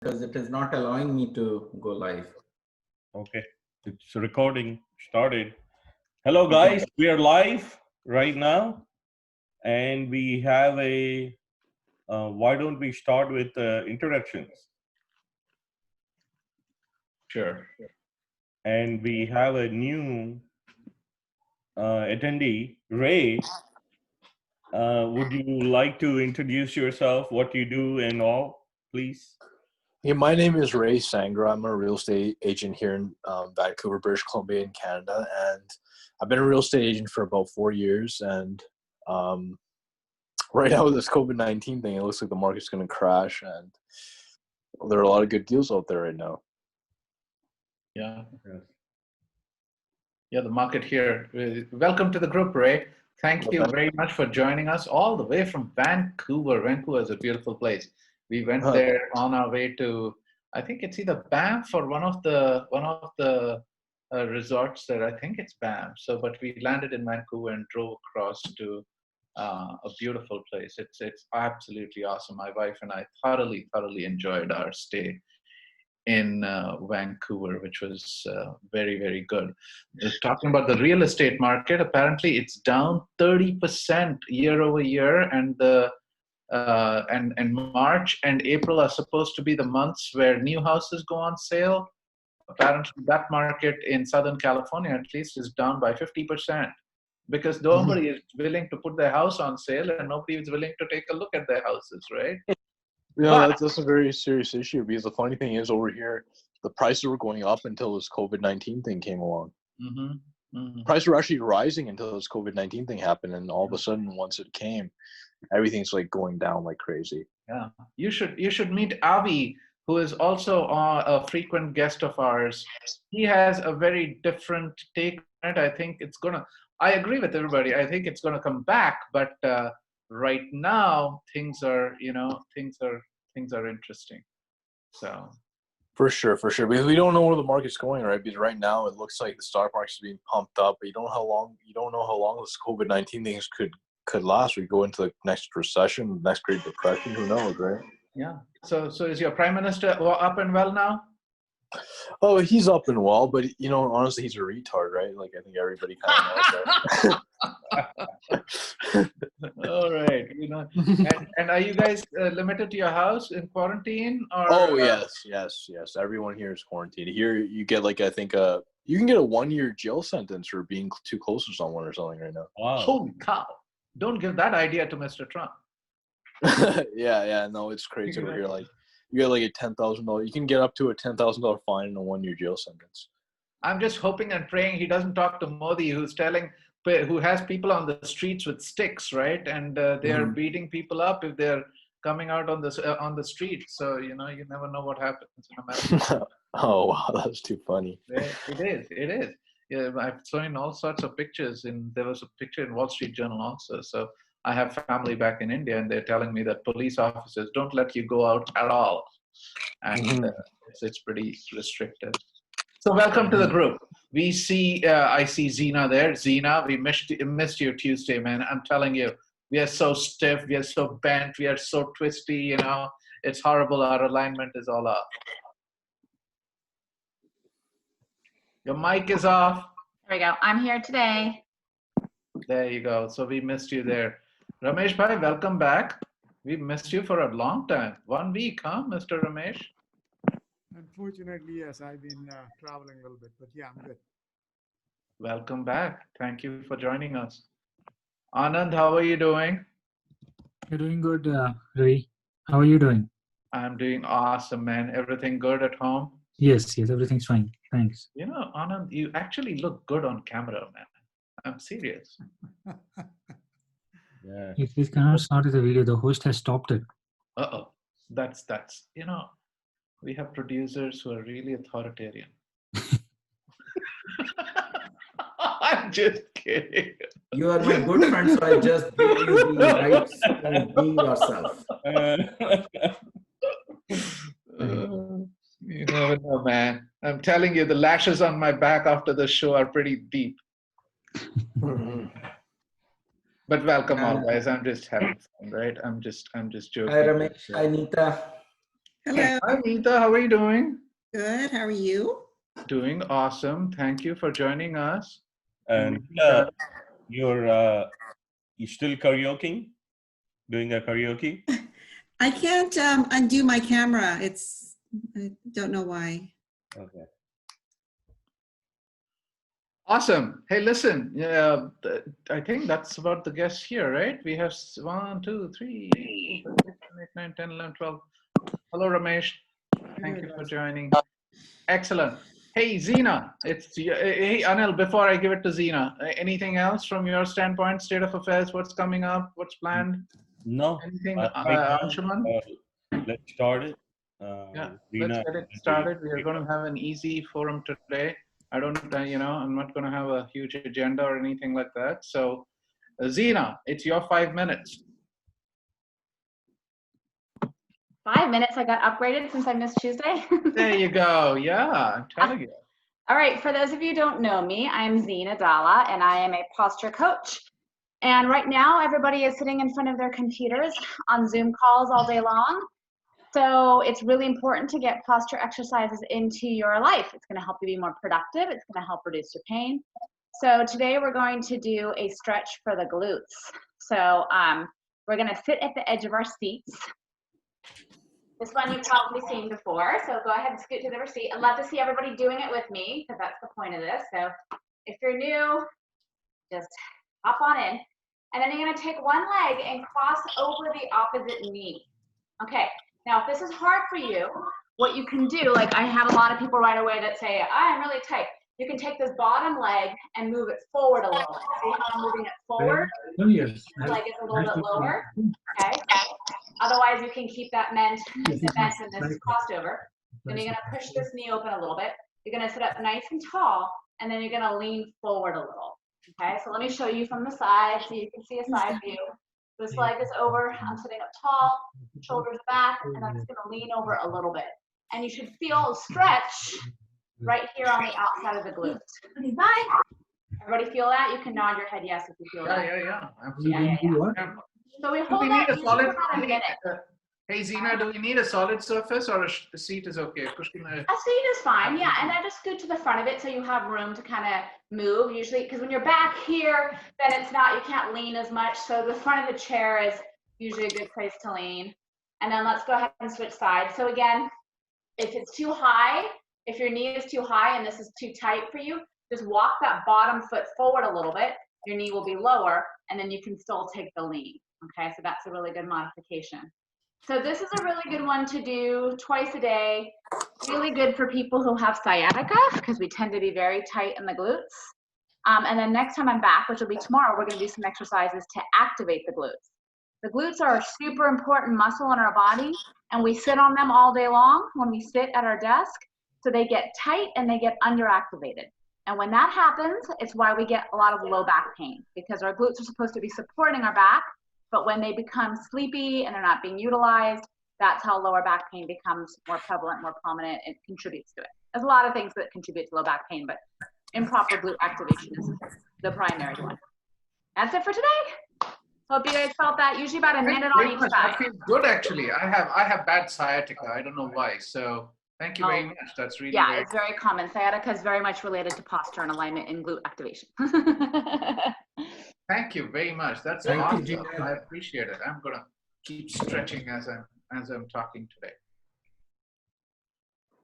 because it is not allowing me to go live. Okay, it's recording started. Hello guys, we are live right now and we have a, why don't we start with introductions? Sure. And we have a new attendee, Ray. Would you like to introduce yourself, what you do and all, please? Yeah, my name is Ray Sangra. I'm a real estate agent here in Vancouver, British Columbia in Canada. And I've been a real estate agent for about 4 years. And right now with this COVID-19 thing, it looks like the market's going to crash. And there are a lot of good deals out there right now. Yeah. Yeah, the market here. Welcome to the group, Ray. Thank you very much for joining us all the way from Vancouver. Vancouver is a beautiful place. We went there on our way to, I think it's either Banff or one of the resorts there. I think it's Banff. So, but we landed in Vancouver and drove across to a beautiful place. It's absolutely awesome. My wife and I thoroughly enjoyed our stay in Vancouver, which was very, very good. Talking about the real estate market, apparently it's down 30% year over year, and and March and April are supposed to be the months where new houses go on sale. Apparently that market in Southern California at least is down by 50% because nobody is willing to put their house on sale and nobody is willing to take a look at their houses, right? Yeah, that's a very serious issue because the funny thing is over here, the prices were going up until this COVID-19 thing came along. Prices were actually rising until this COVID-19 thing happened, and all of a sudden, once it came, everything's like going down like crazy. Yeah, you should meet Avi, who is also a frequent guest of ours. He has a very different take on it. I think it's gonna. I agree with everybody. I think it's gonna come back, but right now things are interesting. So. For sure. Because we don't know where the market's going, right? Because right now it looks like the stock market's being pumped up, but you don't know how long this COVID-19 things could last. We go into the next recession, next Great Depression. Who knows, right? Yeah. So is your prime minister up and well now? Oh, he's up and well, but honestly, he's a retard, right? Like I think everybody kind of knows that. All right, and are you guys limited to your house in quarantine? Or, oh yes. Everyone here is quarantined. Here you get like I think you can get a 1-year jail sentence for being too close to someone or something right now. Wow. Holy cow! Don't give that idea to Mr. Trump. yeah, no, it's crazy over here. Like you get like a $10,000. You can get up to a $10,000 fine and a 1-year jail sentence. I'm just hoping and praying he doesn't talk to Modi, who has people on the streets with sticks, right? And they are beating people up if they're coming out on the street. So you never know what happens in America. Oh wow, that's too funny. It is. Yeah, I've seen all sorts of pictures. There was a picture in Wall Street Journal also. So I have family back in India, and they're telling me that police officers don't let you go out at all, and it's pretty restricted. So welcome to the group. We see, I see Zena there. Zena, we missed you Tuesday, man. I'm telling you, we are so stiff, we are so bent, we are so twisty. It's horrible. Our alignment is all off. Your mic is off. There we go. I'm here today. There you go. So we missed you there. Ramesh bhai, welcome back. We missed you for a long time. 1 week, huh, Mr. Ramesh? Unfortunately, yes. I've been traveling a little bit, but yeah, I'm good. Welcome back. Thank you for joining us. Anand, how are you doing? You're doing good, Ray. How are you doing? I'm doing awesome, man. Everything good at home? Yes, everything's fine. Thanks. Anand, you actually look good on camera, man. I'm serious. Yeah. If this cannot start the video, the host has stopped it. That's we have producers who are really authoritarian. I'm just kidding. You are my good friend, so I just give you the rights to be yourself. You never know, man. I'm telling you, the lashes on my back after the show are pretty deep. But welcome all, guys. I'm just having fun, right? I'm just joking. Hi, Ramesh. Hi, Neeta. Hello. Hi, Neeta. How are you doing? Good. How are you? Doing awesome. Thank you for joining us. And you still karaoke? Doing a karaoke? I can't undo my camera. I don't know why. Okay. Awesome. Hey, listen, I think that's about the guests here, right? We have 1, 2, 3, 4, 5, 6, 7, 8, 9, 10, 11, 12. Hello, Ramesh. Thank you for joining. Excellent. Hey, Zina. Hey, Anil, before I give it to Zina, anything else from your standpoint, state of affairs, what's coming up, what's planned? No. Anything, Right Anshuman? Let's start it. Yeah, Zina, let's get it started. We are going to have an easy forum today. I don't, I'm not going to have a huge agenda or anything like that. So, Zina, it's your 5 minutes. 5 minutes. I got upgraded since I missed Tuesday. There you go. Yeah, I'm telling you. All right. For those of you who don't know me, I'm Zina Dalla, and I am a posture coach. And right now, everybody is sitting in front of their computers on Zoom calls all day long. So it's really important to get posture exercises into your life. It's going to help you be more productive. It's going to help reduce your pain. So today we're going to do a stretch for the glutes. So we're going to sit at the edge of our seats. This one you've probably seen before. So go ahead and scoot to the seat. I'd love to see everybody doing it with me because that's the point of this. So if you're new, just hop on in. And then you're going to take one leg and cross over the opposite knee. Okay. Now, if this is hard for you, what you can do, like I have a lot of people right away that say, I'm really tight. You can take this bottom leg and move it forward a little bit. See how I'm moving it forward? This leg is a little bit lower, okay? Otherwise, you can keep that bent and this is crossed over. Then you're gonna push this knee open a little bit. You're gonna sit up nice and tall, and then you're gonna lean forward a little, okay? So let me show you from the side so you can see a side view. This leg is over, I'm sitting up tall, shoulders back, and I'm just gonna lean over a little bit. And you should feel a stretch right here on the outside of the glutes. Bye. Everybody feel that? You can nod your head yes if you feel that. Yeah. Absolutely. Yeah. So we hold that for about a minute. Hey, Zina, do we need a solid surface or a seat is okay? A seat is fine, yeah. And then just scoot to the front of it so you have room to kind of move. Usually, because when you're back here, then it's not, you can't lean as much. So the front of the chair is usually a good place to lean. And then let's go ahead and switch sides. So again, if it's too high, if your knee is too high and this is too tight for you, just walk that bottom foot forward a little bit. Your knee will be lower, and then you can still take the lean. Okay, so that's a really good modification. So this is a really good one to do twice a day. Really good for people who have sciatica because we tend to be very tight in the glutes. And then next time I'm back, which will be tomorrow, we're going to do some exercises to activate the glutes. The glutes are a super important muscle in our body, and we sit on them all day long when we sit at our desk. So they get tight and they get underactivated. And when that happens, it's why we get a lot of low back pain, because our glutes are supposed to be supporting our back, but when they become sleepy and they're not being utilized, that's how lower back pain becomes more prevalent, more prominent, and contributes to it. There's a lot of things that contribute to low back pain, but improper glute activation is the primary one. That's it for today. Hope you guys felt that. Usually about a minute on each side. That feels good, actually. I have bad sciatica. I don't know why. So thank you very much. That's really yeah, it's very common. Sciatica is very much related to posture and alignment and glute activation. Thank you very much. That's awesome. I appreciate it. I'm gonna keep stretching as I'm talking today.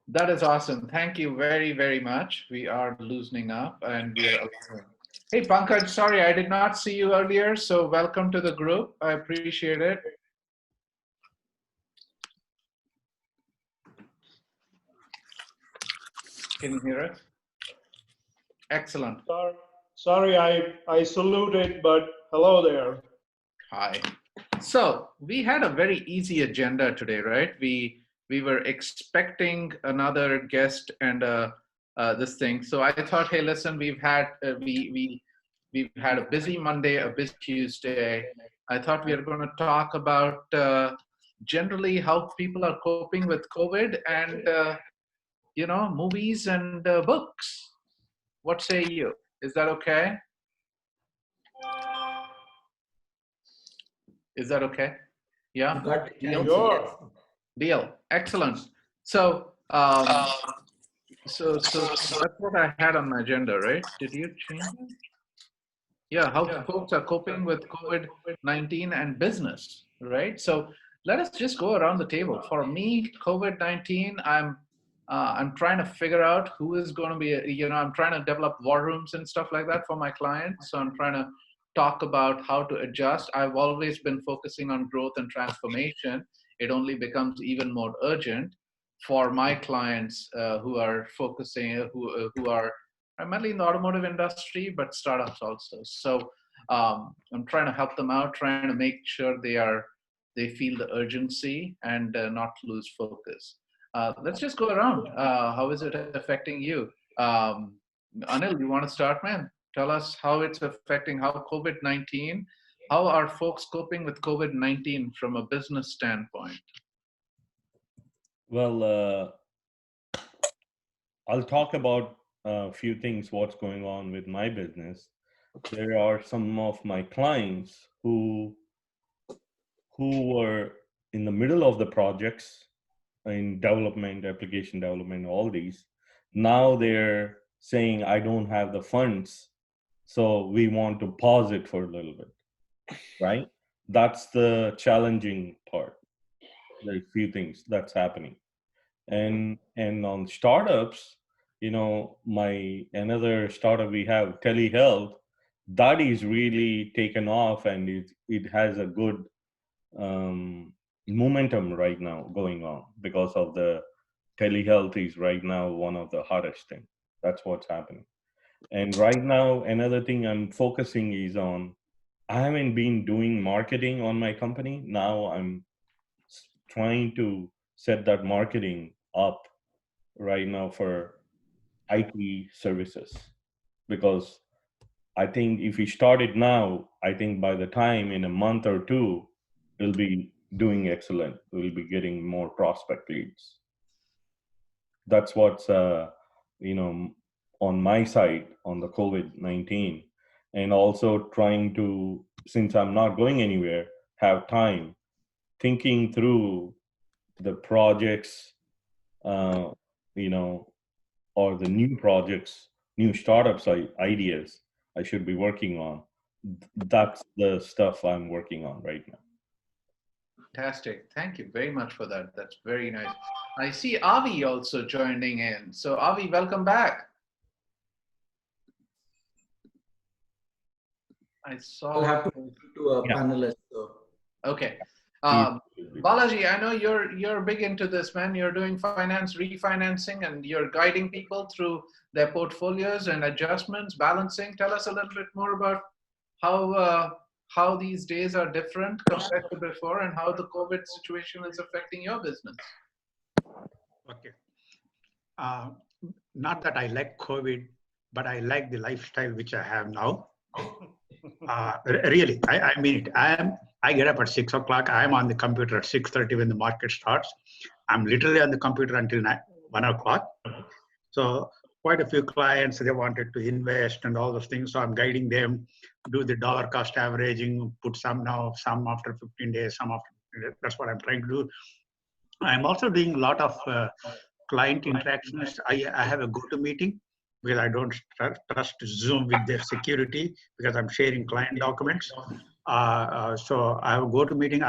That is awesome. Thank you very, very much. We are loosening up and we are. Hey, Pankaj, sorry, I did not see you earlier. So welcome to the group. I appreciate it. Can you hear us? Excellent. Sorry, I saluted, but hello there. Hi. So we had a very easy agenda today, right? We were expecting another guest and this thing. So I thought, hey, listen, we've had we've had a busy Monday, a busy Tuesday. I thought we were going to talk about generally how people are coping with COVID and movies and books. What say you? Is that okay? Is that okay? Yeah? Sure. Deal. Excellent. So, so that's what I had on my agenda, right? Did you change it? Yeah, how folks are coping with COVID-19 and business, right? So let us just go around the table. For me, COVID-19, I'm trying to figure out who is going to be, I'm trying to develop war rooms and stuff like that for my clients. So I'm trying to talk about how to adjust. I've always been focusing on growth and transformation. It only becomes even more urgent for my clients who are focusing, who are primarily in the automotive industry, but startups also. So I'm trying to help them out, trying to make sure they feel the urgency and not lose focus. Let's just go around. How is it affecting you? Anil, you want to start, man? Tell us how it's affecting, how COVID-19, how are folks coping with COVID-19 from a business standpoint? Well, I'll talk about a few things, what's going on with my business. There are some of my clients who were in the middle of the projects in development, application development, all these. Now they're saying, I don't have the funds, so we want to pause it for a little bit, right? That's the challenging part. There's a few things that's happening. And on startups, another startup we have, telehealth, that is really taken off, and it has a good momentum right now going on because of the telehealth is right now one of the hottest thing. That's what's happening. And right now, another thing I'm focusing is on, I haven't been doing marketing on my company. Now I'm trying to set that marketing up right now for IT services, because I think if we start it now, I think by the time in a month or two, we'll be doing excellent. We'll be getting more prospect leads. That's what's on my side on the COVID-19, and also trying to, since I'm not going anywhere, have time thinking through the projects, or the new projects, new startups, ideas I should be working on. That's the stuff I'm working on right now. Fantastic. Thank you very much for that. That's very nice. I see Avi also joining in. So Avi, welcome back. I saw. I'll have to to a panelist. So. Okay. Balaji, I know you're big into this, man. You're doing refinancing, and you're guiding people through their portfolios and adjustments, balancing. Tell us a little bit more about how these days are different compared to before, and how the COVID situation is affecting your business. Okay. Not that I like COVID, but I like the lifestyle which I have now. Really, I mean it. I get up at 6 o'clock. I'm on the computer at 6:30 when the market starts. I'm literally on the computer until 1 o'clock. So quite a few clients, they wanted to invest and all those things. So I'm guiding them, do the dollar cost averaging, put some now, some after 15 days, some after 15 days. That's what I'm trying to do. I'm also doing a lot of client interactions. I have a go-to-meeting, because I don't trust Zoom with their security, because I'm sharing client documents. So I have a go-to-meeting.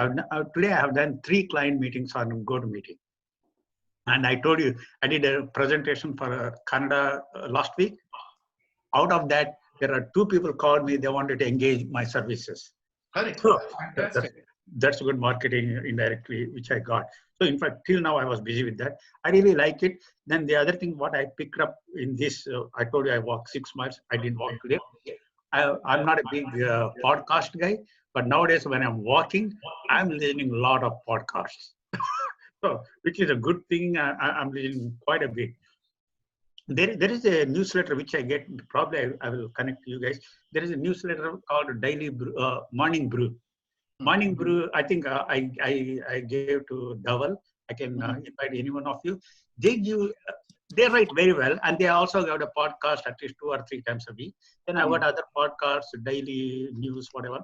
Today I have done 3 client meetings on go-to-meeting. And I told you, I did a presentation for Canada last week. Out of that, there are 2 people called me, they wanted to engage my services. So that's good marketing indirectly, which I got. So in fact, till now I was busy with that. I really like it. Then the other thing, what I picked up in this, I told you I walked 6 miles. I didn't walk today. I'm not a big podcast guy, but nowadays when I'm walking, I'm listening a lot of podcasts. So, which is a good thing. I'm listening quite a bit. There is a newsletter which I get. Probably I will connect to you guys. There is a newsletter called Daily Morning Brew. Morning Brew, I think I gave to Dhaval. I can invite any one of you. They write very well, and they also got a podcast at least 2 or 3 times a week. Then I got other podcasts, daily news, whatever.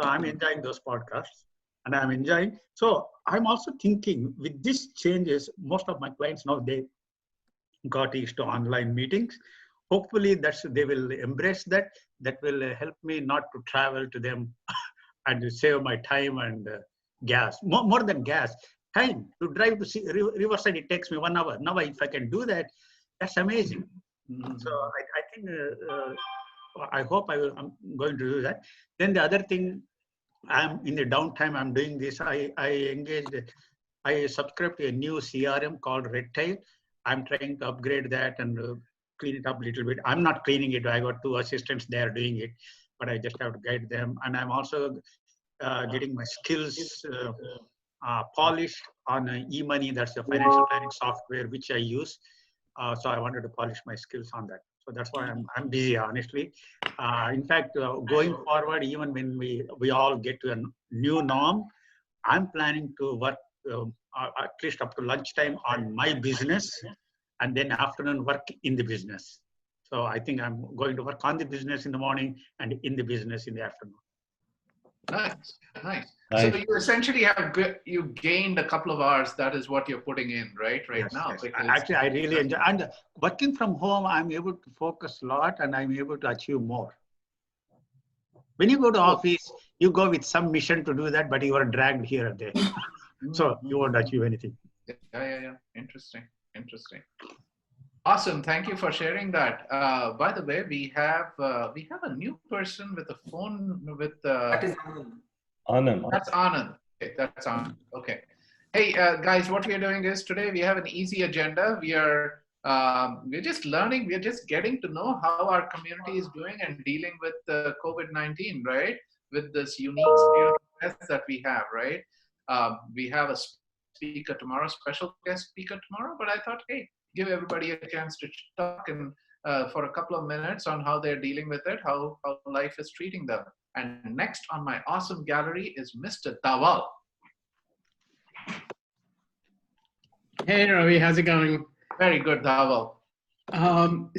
So I'm enjoying those podcasts. and I'm enjoying. So I'm also thinking with these changes, most of my clients now, they got used to online meetings. Hopefully they will embrace that. That will help me not to travel to them and to save my time and gas. More than gas, time to drive to Riverside, it takes me 1 hour. Now if I can do that, that's amazing. So I think, I hope I'm going to do that. Then the other thing, I'm in the downtime, I'm doing this. I subscribed to a new CRM called TiE. I'm trying to upgrade that and clean it up a little bit. I'm not cleaning it. I got 2 assistants there doing it, but I just have to guide them. And I'm also getting my skills polished on eMoney. That's the financial planning software which I use. So I wanted to polish my skills on that. So that's why I'm busy, honestly. In fact, going forward, even when we all get to a new norm, I'm planning to work at least up to lunchtime on my business, and then afternoon work in the business. So I think I'm going to work on the business in the morning and in the business in the afternoon. Nice, nice. So you essentially you gained a couple of hours. That is what you're putting in right yes, now. Yes. Actually, I really enjoy. And working from home, I'm able to focus a lot, and I'm able to achieve more. When you go to office, you go with some mission to do that, but you are dragged here and there. So you won't achieve anything. Yeah. Interesting. Awesome. Thank you for sharing that. By the way, we have a new person with a phone with. That is Anand. That's Anand. Okay, that's Anand. Okay. Hey guys, what we are doing is today we have an easy agenda. We're just learning. We're just getting to know how our community is doing and dealing with COVID-19, right? With this unique state of affairs that we have, right? We have a speaker tomorrow, special guest speaker tomorrow. But I thought, hey, give everybody a chance to talk and for a couple of minutes on how they're dealing with it, how life is treating them. And next on my awesome gallery is Mr. Dawal. Hey, Ravi, how's it going? Very good, Dawal. I'm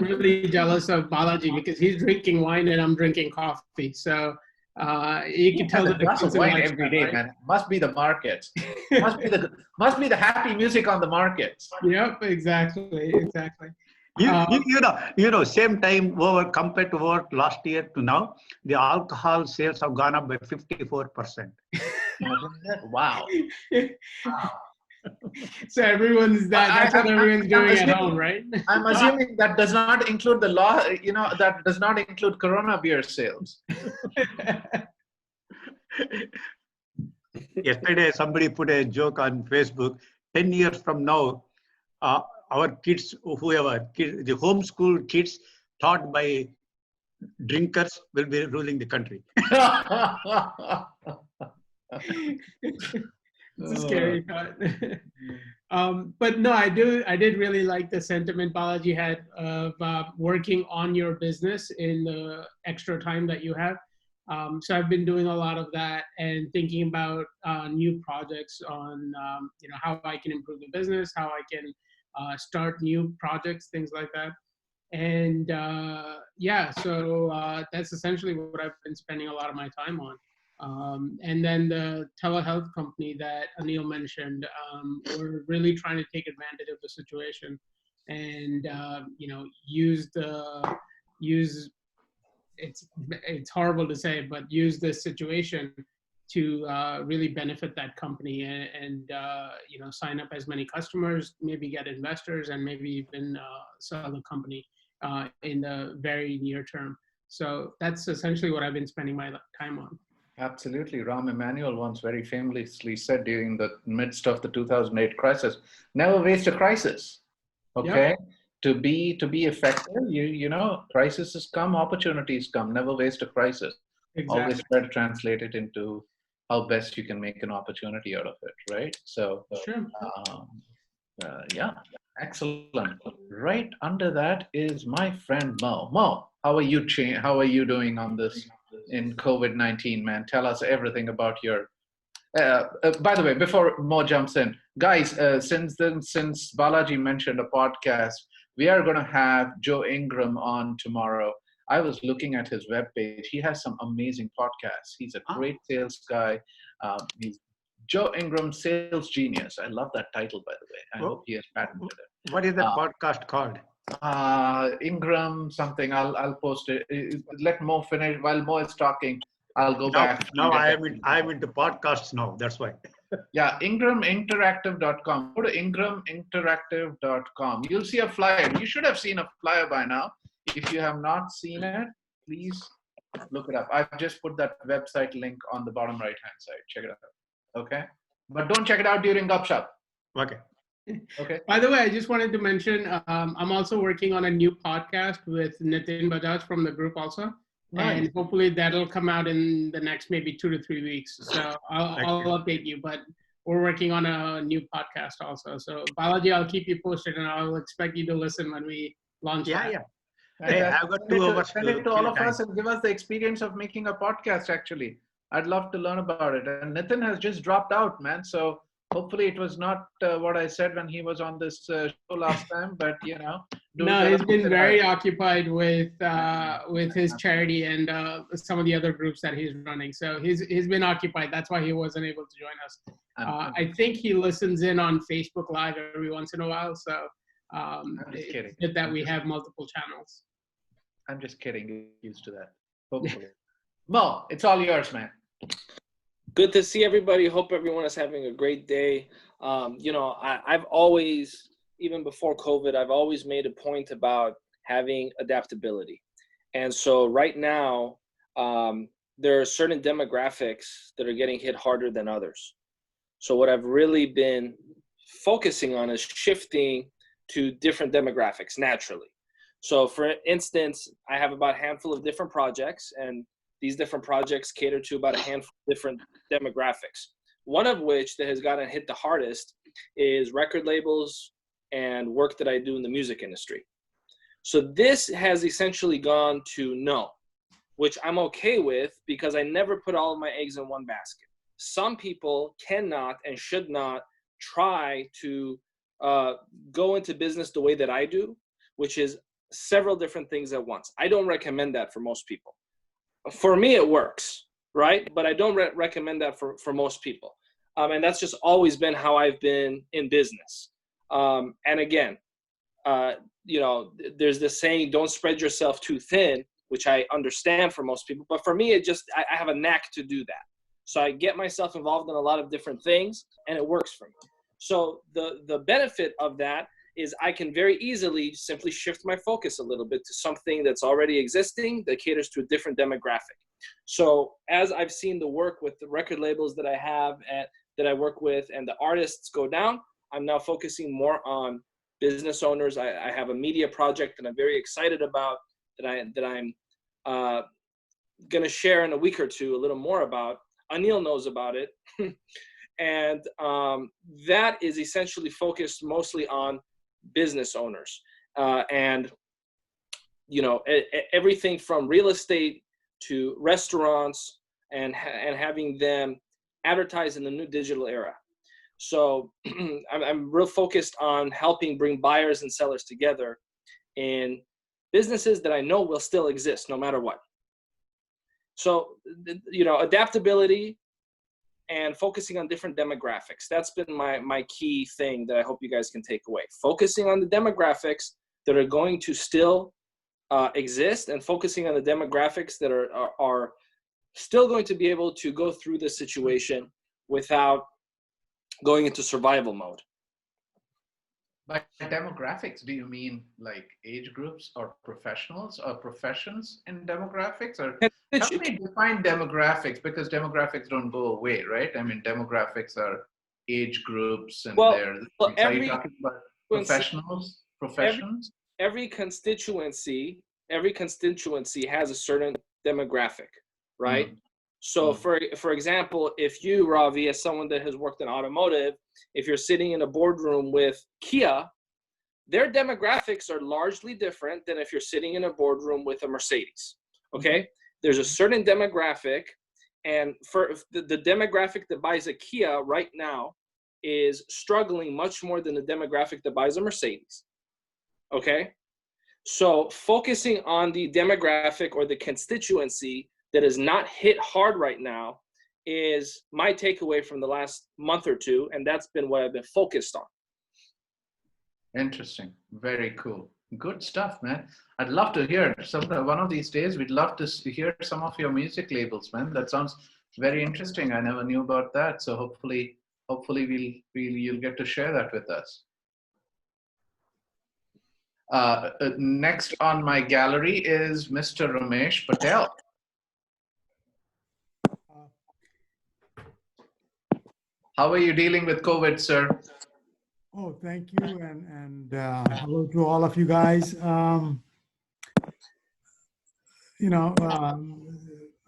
really jealous of Balaji because he's drinking wine and I'm drinking coffee. So you can tell the glass of wine every day, right? Man. Must be the market. must be the happy music on the market. Yep, exactly. You know, same time over compared to what last year to now, the alcohol sales have gone up by 54%. Wow. So that's what everyone's doing at home, right? I'm assuming that does not include the law, that does not include Corona beer sales. Yesterday, somebody put a joke on Facebook. 10 years from now, our kids, the homeschool kids taught by drinkers will be ruling the country. It's a scary thought. But no, I did really like the sentiment Balaji had of working on your business in the extra time that you have. So I've been doing a lot of that and thinking about new projects on how I can improve the business, how I can start new projects, things like that. And so that's essentially what I've been spending a lot of my time on. And then the telehealth company that Anil mentioned, we're really trying to take advantage of the situation and it's horrible to say, but use this situation to really benefit that company and sign up as many customers, maybe get investors, and maybe even sell the company in the very near term. So that's essentially what I've been spending my time on. Absolutely. Rahm Emanuel once very famously said during the midst of the 2008 crisis, never waste a crisis. Okay. Yep. To be effective, crises come, opportunities come, never waste a crisis. Exactly. Always try to translate it into how best you can make an opportunity out of it. Right. So, sure. Yeah, excellent. Right under that is my friend Mo. Mo, how are you doing on this in COVID-19, man? Tell us everything about your. By the way, before Mo jumps in, guys, since Balaji mentioned a podcast, we are going to have Joe Ingram on tomorrow. I was looking at his webpage. He has some amazing podcasts. He's a great sales guy. He's Joe Ingram, Sales Genius. I love that title, by the way. I hope he has patented it. What is that podcast called? Ingram something. I'll post it. Let Mo finish. While Mo is talking, I'll go back. No, I'm into podcasts now. That's why. Yeah, ingraminteractive.com. Go to ingraminteractive.com. You'll see a flyer. You should have seen a flyer by now. If you have not seen it, please look it up. I've just put that website link on the bottom right-hand side. Check it out. Okay? But don't check it out during Gupshup. Okay. Okay. By the way, I just wanted to mention, I'm also working on a new podcast with Nitin Bajaj from the group also. Nice. And hopefully that'll come out in the next maybe 2 to 3 weeks. So I'll update you, but we're working on a new podcast also. So Balaji, I'll keep you posted and I'll expect you to listen when we launch that. Yeah. Hey, I've got 2 hours. Send it to all of us and give us the experience of making a podcast, actually. I'd love to learn about it. And Nitin has just dropped out, man. So hopefully it was not what I said when he was on this show last time, but No, he's been very occupied with his charity and some of the other groups that he's running. So he's been occupied. That's why he wasn't able to join us. I think he listens in on Facebook Live every once in a while. So it's good that we have multiple channels. I'm just kidding. Get used to that. Hopefully. Mo, it's all yours, man. Good to see everybody. Hope everyone is having a great day. I've always, even before COVID, I've always made a point about having adaptability. And so right now, there are certain demographics that are getting hit harder than others. So what I've really been focusing on is shifting to different demographics naturally. So for instance, I have about a handful of different projects, and these different projects cater to about a handful of different demographics. One of which that has gotten hit the hardest is record labels and work that I do in the music industry. So this has essentially gone to no, which I'm okay with because I never put all of my eggs in one basket. Some people cannot and should not try to go into business the way that I do, which is several different things at once. I don't recommend that for most people. For me, it works, right? But I don't recommend that for most people. And that's just always been how I've been in business. And again, there's this saying, don't spread yourself too thin, which I understand for most people. But for me, I have a knack to do that. So I get myself involved in a lot of different things, and it works for me. So the benefit of that is I can very easily simply shift my focus a little bit to something that's already existing that caters to a different demographic. So as I've seen the work with the record labels that I have and that I work with and the artists go down, I'm now focusing more on business owners. I have a media project that I'm very excited about that I'm going to share in a week or two a little more about. Anil knows about it. And that is essentially focused mostly on business owners and everything from real estate to restaurants and having them advertise in the new digital era. So I'm real focused on helping bring buyers and sellers together in businesses that I know will still exist no matter what. So adaptability and focusing on different demographics. That's been my key thing that I hope you guys can take away. Focusing on the demographics that are going to still exist and focusing on the demographics that are still going to be able to go through this situation without going into survival mode. By demographics, do you mean like age groups or professionals or professions in demographics? Or help me define demographics, because demographics don't go away, right? I mean, demographics are age groups and are you talking about professionals, professions? Every constituency has a certain demographic, right? Mm. So for example, if you, Ravi, as someone that has worked in automotive, if you're sitting in a boardroom with Kia, their demographics are largely different than if you're sitting in a boardroom with a Mercedes, okay? Mm-hmm. There's a certain demographic, and for the demographic that buys a Kia right now is struggling much more than the demographic that buys a Mercedes, okay? So focusing on the demographic or the constituency that is not hit hard right now is my takeaway from the last month or two, and that's been what I've been focused on. Interesting. Very cool. Good stuff, man. I'd love to hear one of these days. We'd love to hear some of your music labels, man. That sounds very interesting. I never knew about that. So hopefully you'll get to share that with us. Next on my gallery is Mr. Ramesh Patel. How are you dealing with COVID, sir? Oh, thank you, and hello to all of you guys.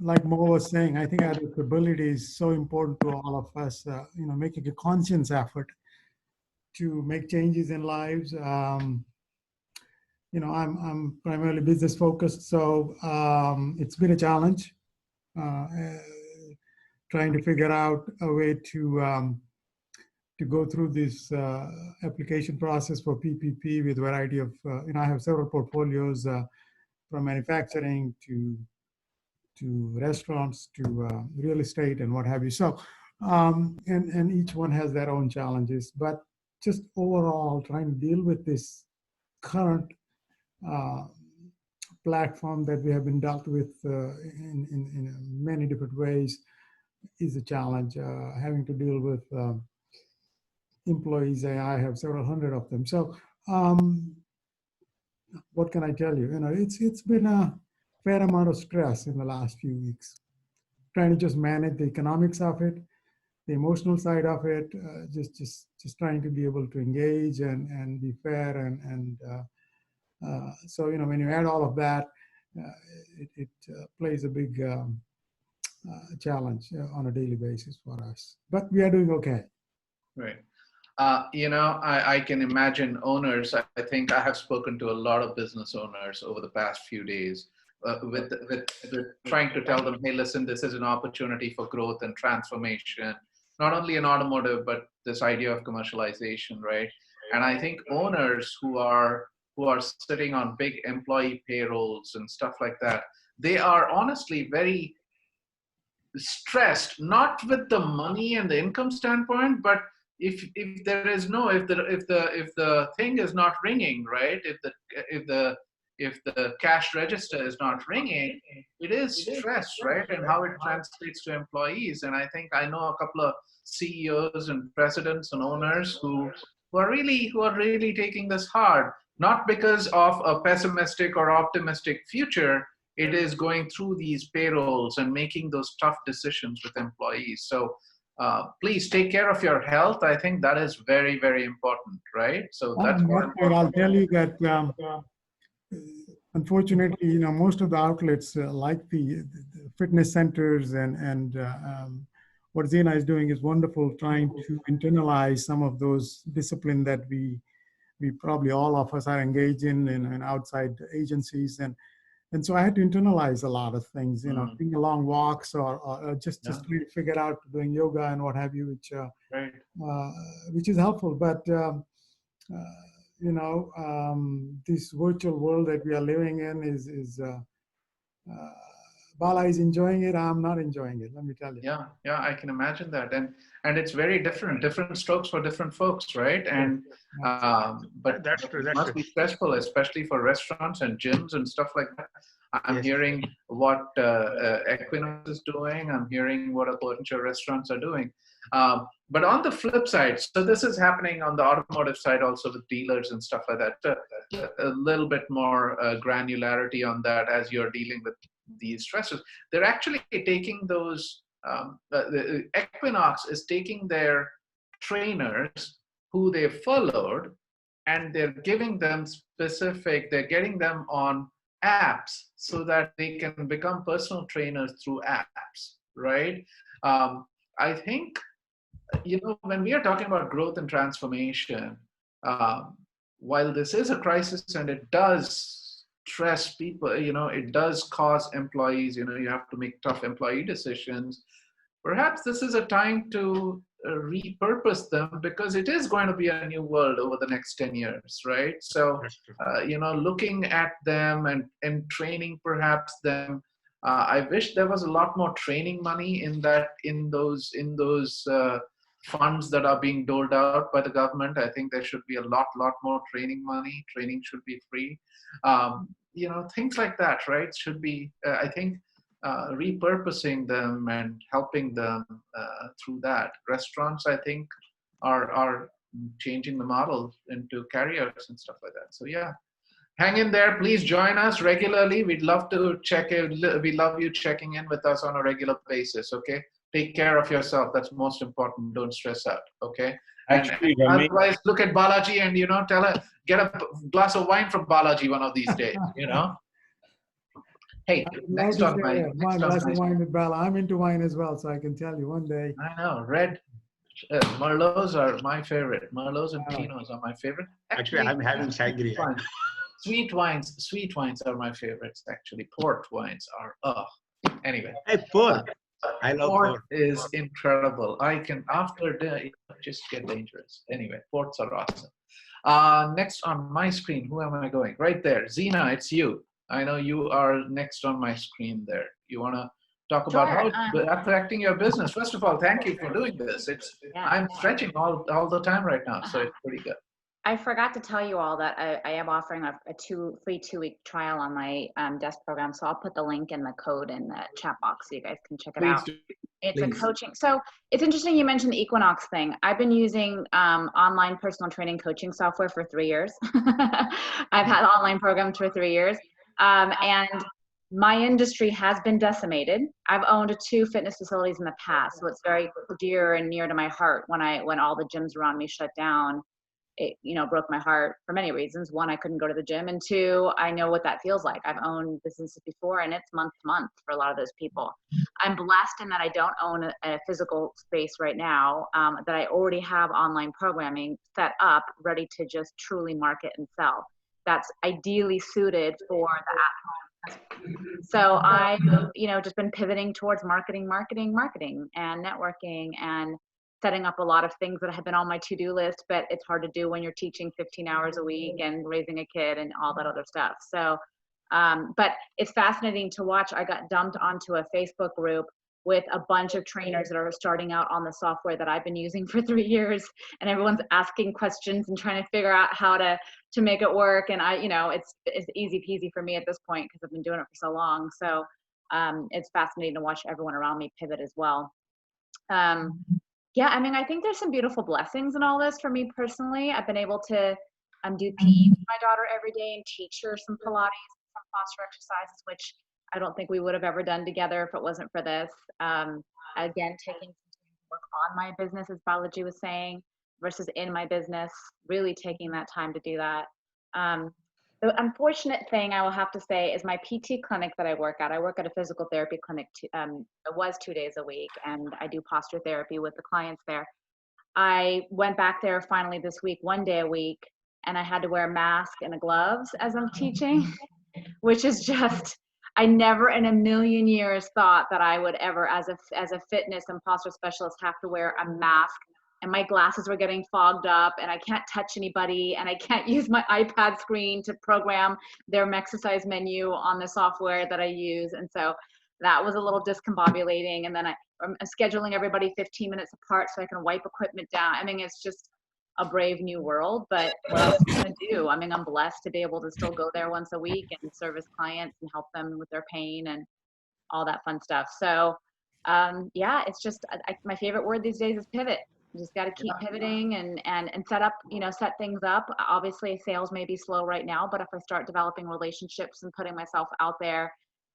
Like Mo was saying, I think adaptability is so important to all of us. Making a conscious effort to make changes in lives. I'm primarily business focused, so it's been a challenge trying to figure out a way to go through this application process for PPP with a variety of, I have several portfolios from manufacturing to restaurants to real estate and what have you. So, and each one has their own challenges, but just overall trying to deal with this current platform that we have been dealt with in many different ways is a challenge. Having to deal with employees, I have several hundred of them. So what can I tell you? It's been a fair amount of stress in the last few weeks, trying to just manage the economics of it, the emotional side of it, just trying to be able to engage and be fair and so when you add all of that, it plays a big challenge on a daily basis for us. But we are doing okay. Right. I can imagine owners. I think I have spoken to a lot of business owners over the past few days with trying to tell them, hey, listen, this is an opportunity for growth and transformation, not only in automotive, but this idea of commercialization, right? And I think owners who are sitting on big employee payrolls and stuff like that, they are honestly very stressed, not with the money and the income standpoint, but if the thing is not ringing, right? If the cash register is not ringing, it is stress, right? And how it translates to employees. And I think I know a couple of CEOs and presidents and owners who are really taking this hard, not because of a pessimistic or optimistic future. It is going through these payrolls and making those tough decisions with employees. So please take care of your health. I think that is very, very important, right? So that's what I'll tell you that unfortunately, most of the outlets like the fitness centers and what Zeena is doing is wonderful, trying to internalize some of those discipline that we probably all of us are engaged in outside agencies. And so I had to internalize a lot of things, doing long walks or just trying to figure out doing yoga and what have you, which is helpful. But, this virtual world that we are living in is Bala is enjoying it. I'm not enjoying it, let me tell you. Yeah, I can imagine that. And it's very different strokes for different folks, right? And but that's true. It must be stressful, especially for restaurants and gyms and stuff like that. I'm hearing what Equinox is doing. I'm hearing what a bunch of restaurants are doing. But on the flip side, so this is happening on the automotive side also with dealers and stuff like that. A little bit more granularity on that as you're dealing with these stresses. They're actually taking those, the Equinox is taking their trainers who they followed and they're giving them they're getting them on apps so that they can become personal trainers through apps, right? I think, when we are talking about growth and transformation, while this is a crisis and it does stress people, it does cause employees, you have to make tough employee decisions. Perhaps this is a time to repurpose them, because it is going to be a new world over the next 10 years, right? So, looking at them and training perhaps them. I wish there was a lot more training money in those funds that are being doled out by the government. I think there should be a lot more training money. Training should be free. Things like that, right? Should be, I think, repurposing them and helping them through that. Restaurants, I think, are changing the model into carryouts and stuff like that. So yeah, hang in there. Please join us regularly. We'd love to check in. We love you checking in with us on a regular basis. Okay. Take care of yourself. That's most important. Don't stress out. Okay. Actually, and otherwise, look at Balaji and tell her, get a glass of wine from Balaji one of these days. Hey, next on my glass of wine with Bala. I'm into wine as well, so I can tell you one day. I know red Merlots are my favorite. Merlots and Pinots are my favorite. Actually, I'm having sangria. Sweet wines are my favorites. Actually, port wines are anyway. Hey, port. I love port. Is incredible. I can after dinner just get dangerous. Anyway, ports are awesome. Next on my screen, who am I going? Right there, Zina. It's you. I know you are next on my screen there. You want to talk about how it's affecting your business? First of all, thank you for doing this. I'm stretching all the time right now, so it's pretty good. I forgot to tell you all that I am offering a free 2-week trial on my desk program. So I'll put the link and the code in the chat box so you guys can check it out. It's a coaching. So it's interesting you mentioned the Equinox thing. I've been using online personal training coaching software for 3 years. I've had online programs for 3 years. And my industry has been decimated. I've owned 2 fitness facilities in the past, so it's very dear and near to my heart. When all the gyms around me shut down, it broke my heart for many reasons. 1, I couldn't go to the gym, and 2, I know what that feels like. I've owned businesses before, and it's month to month for a lot of those people. I'm blessed in that I don't own a physical space right now, that I already have online programming set up, ready to just truly market and sell. That's ideally suited for the at-home. So I've, just been pivoting towards marketing and networking and setting up a lot of things that have been on my to-do list, but it's hard to do when you're teaching 15 hours a week and raising a kid and all that other stuff. So, but it's fascinating to watch. I got dumped onto a Facebook group with a bunch of trainers that are starting out on the software that I've been using for 3 years, and everyone's asking questions and trying to figure out how to make it work. And it's easy peasy for me at this point because I've been doing it for so long. So it's fascinating to watch everyone around me pivot as well. I think there's some beautiful blessings in all this for me personally. I've been able to do PE with my daughter every day and teach her some Pilates, some posture exercises, which I don't think we would have ever done together if it wasn't for this. Again, taking some work on my business, as Balaji was saying, versus in my business, really taking that time to do that. The unfortunate thing I will have to say is my PT clinic that I work at. I work at a physical therapy clinic. It was 2 days a week, and I do posture therapy with the clients there. I went back there finally this week, 1 day a week, and I had to wear a mask and a gloves as I'm teaching, which is just, I never in a million years thought that I would ever, as a fitness and posture specialist, have to wear a mask. And my glasses were getting fogged up, and I can't touch anybody, and I can't use my iPad screen to program their exercise menu on the software that I use. And so that was a little discombobulating. And then I'm scheduling everybody 15 minutes apart so I can wipe equipment down. I mean, it's just a brave new world, but what else am I going to do? I mean, I'm blessed to be able to still go there once a week and service clients and help them with their pain and all that fun stuff. So it's just, my favorite word these days is pivot. You just got to keep pivoting and set up, set things up. Obviously, sales may be slow right now, but if I start developing relationships and putting myself out there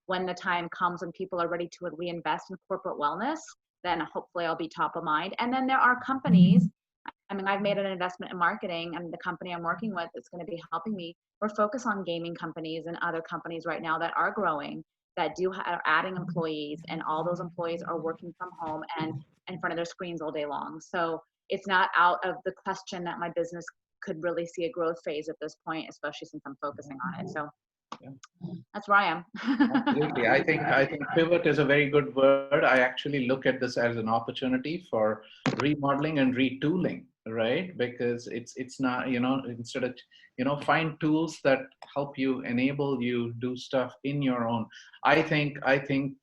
when the time comes and people are ready to reinvest in corporate wellness, then hopefully I'll be top of mind. And then there are companies. I mean, I've made an investment in marketing, and the company I'm working with is going to be helping me. We're focused on gaming companies and other companies right now that are growing, that are adding employees, and all those employees are working from home and in front of their screens all day long. So it's not out of the question that my business could really see a growth phase at this point, especially since I'm focusing on it. So That's where I am. Absolutely. I think pivot is a very good word. I actually look at this as an opportunity for remodeling and retooling, right? Because it's not, instead of, find tools that help you, enable you do stuff in your own. I think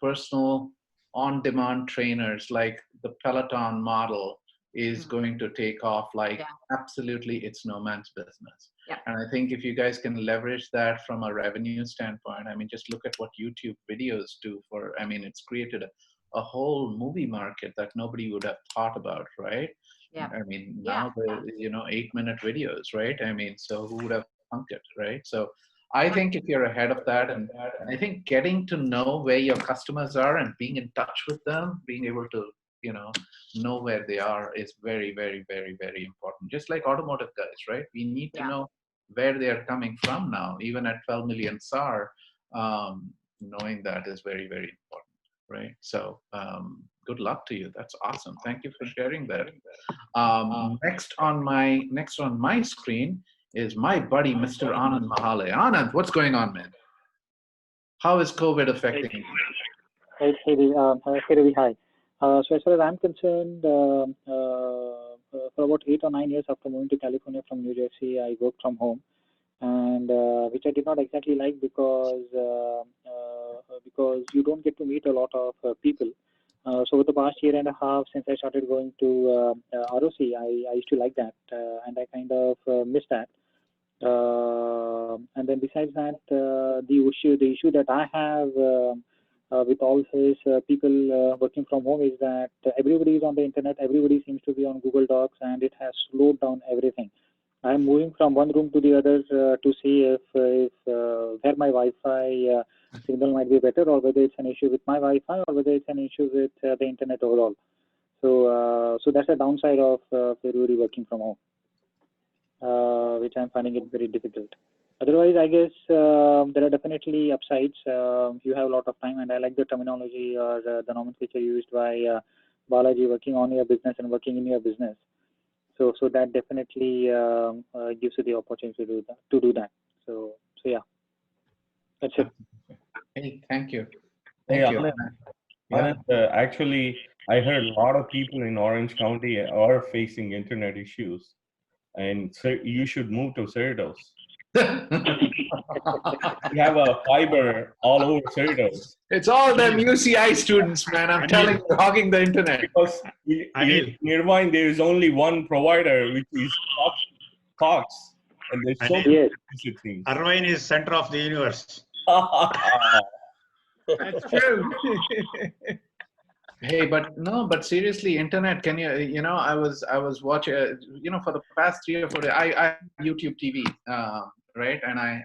personal on-demand trainers like the Peloton model is going to take off like absolutely it's no man's business. Yeah. And I think if you guys can leverage that from a revenue standpoint, I mean, just look at what YouTube videos do for, I mean, it's created a whole movie market that nobody would have thought about, right? Yeah. I mean, now the 8-minute videos, right? I mean, so who would have thunk it, right? So I think if you're ahead of that, and I think getting to know where your customers are and being in touch with them, being able to, know where they are is very, very, very, very important. Just like automotive guys, right? We need to know where they are coming from now, even at 12 million SAR. Knowing that is very, very important, right? So good luck to you. That's awesome. Thank you for sharing that. Next on my screen is my buddy, Mr. Anand Mahale. Anand, what's going on, man? How is COVID affecting you? Hey, Ravi, hi. So as far as I'm concerned, for about 8 or 9 years after moving to California from New Jersey, I worked from home, and which I did not exactly like because you don't get to meet a lot of people. So over the past year and a half since I started going to ROC, I used to like that, and I kind of miss that. And then besides that, the issue that I have with all his people working from home is that everybody is on the internet, everybody seems to be on Google Docs, and it has slowed down everything. I'm moving from one room to the other to see if where my Wi-Fi signal might be better, or whether it's an issue with my Wi-Fi, or whether it's an issue with the internet overall. So that's a downside of everybody working from home, which I'm finding it very difficult. Otherwise, I guess there are definitely upsides. You have a lot of time, and I like the terminology or the nomenclature used by Balaji, working on your business and working in your business. So that definitely gives you the opportunity to do that. So yeah, that's it. Hey, thank you. Hey, Anand, actually, I heard a lot of people in Orange County are facing internet issues, and so you should move to Cerritos. We have a fiber all over Cerritos. It's all them UCI students, man. I'm telling you, hogging the internet. Because nearby there is only one provider, which is Cox, and there's so many things. Irvine is center of the universe. That's true. Hey, but seriously, internet, can you, I was watching, for the past 3 or 4 days, I have YouTube TV, right? And I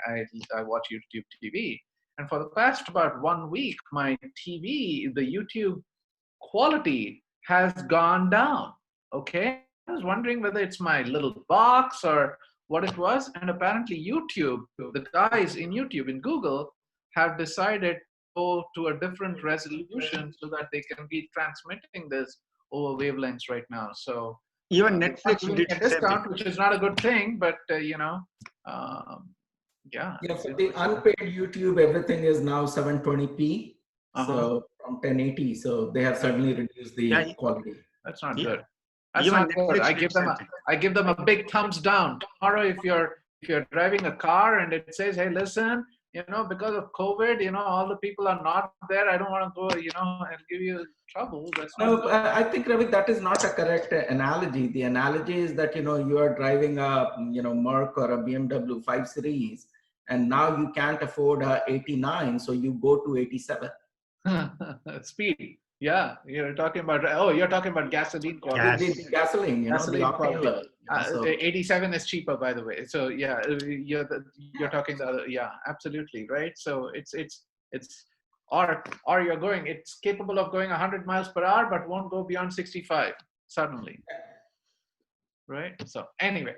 watch YouTube TV. And for the past about 1 week, my TV, the YouTube quality has gone down, okay? I was wondering whether it's my little box or what it was. And apparently YouTube, the guys in YouTube, in Google, have decided go to a different resolution so that they can be transmitting this over wavelengths right now. So even Netflix did a discount, which is not a good thing, but Yeah, for the unpaid YouTube, everything is now 720p, so from 1080. So they have certainly reduced the quality. That's not good. That's not good. I give them a big thumbs down. Tomorrow, if you're driving a car and it says, "Hey, listen, because of COVID, all the people are not there. I don't want to go, and give you trouble." That's not No, I think, Ravi, that is not a correct analogy. The analogy is that, you are driving a, Merc or a BMW 5 Series, and now you can't afford 89, so you go to 87. Speed. Yeah, you're talking about gasoline quality. The gasoline, gasoline the octane quality. level. 87 is cheaper, by the way. So yeah, you're talking the other. Yeah, absolutely, right. So it's or you're going. It's capable of going 100 miles per hour, but won't go beyond 65 suddenly. Right. So anyway,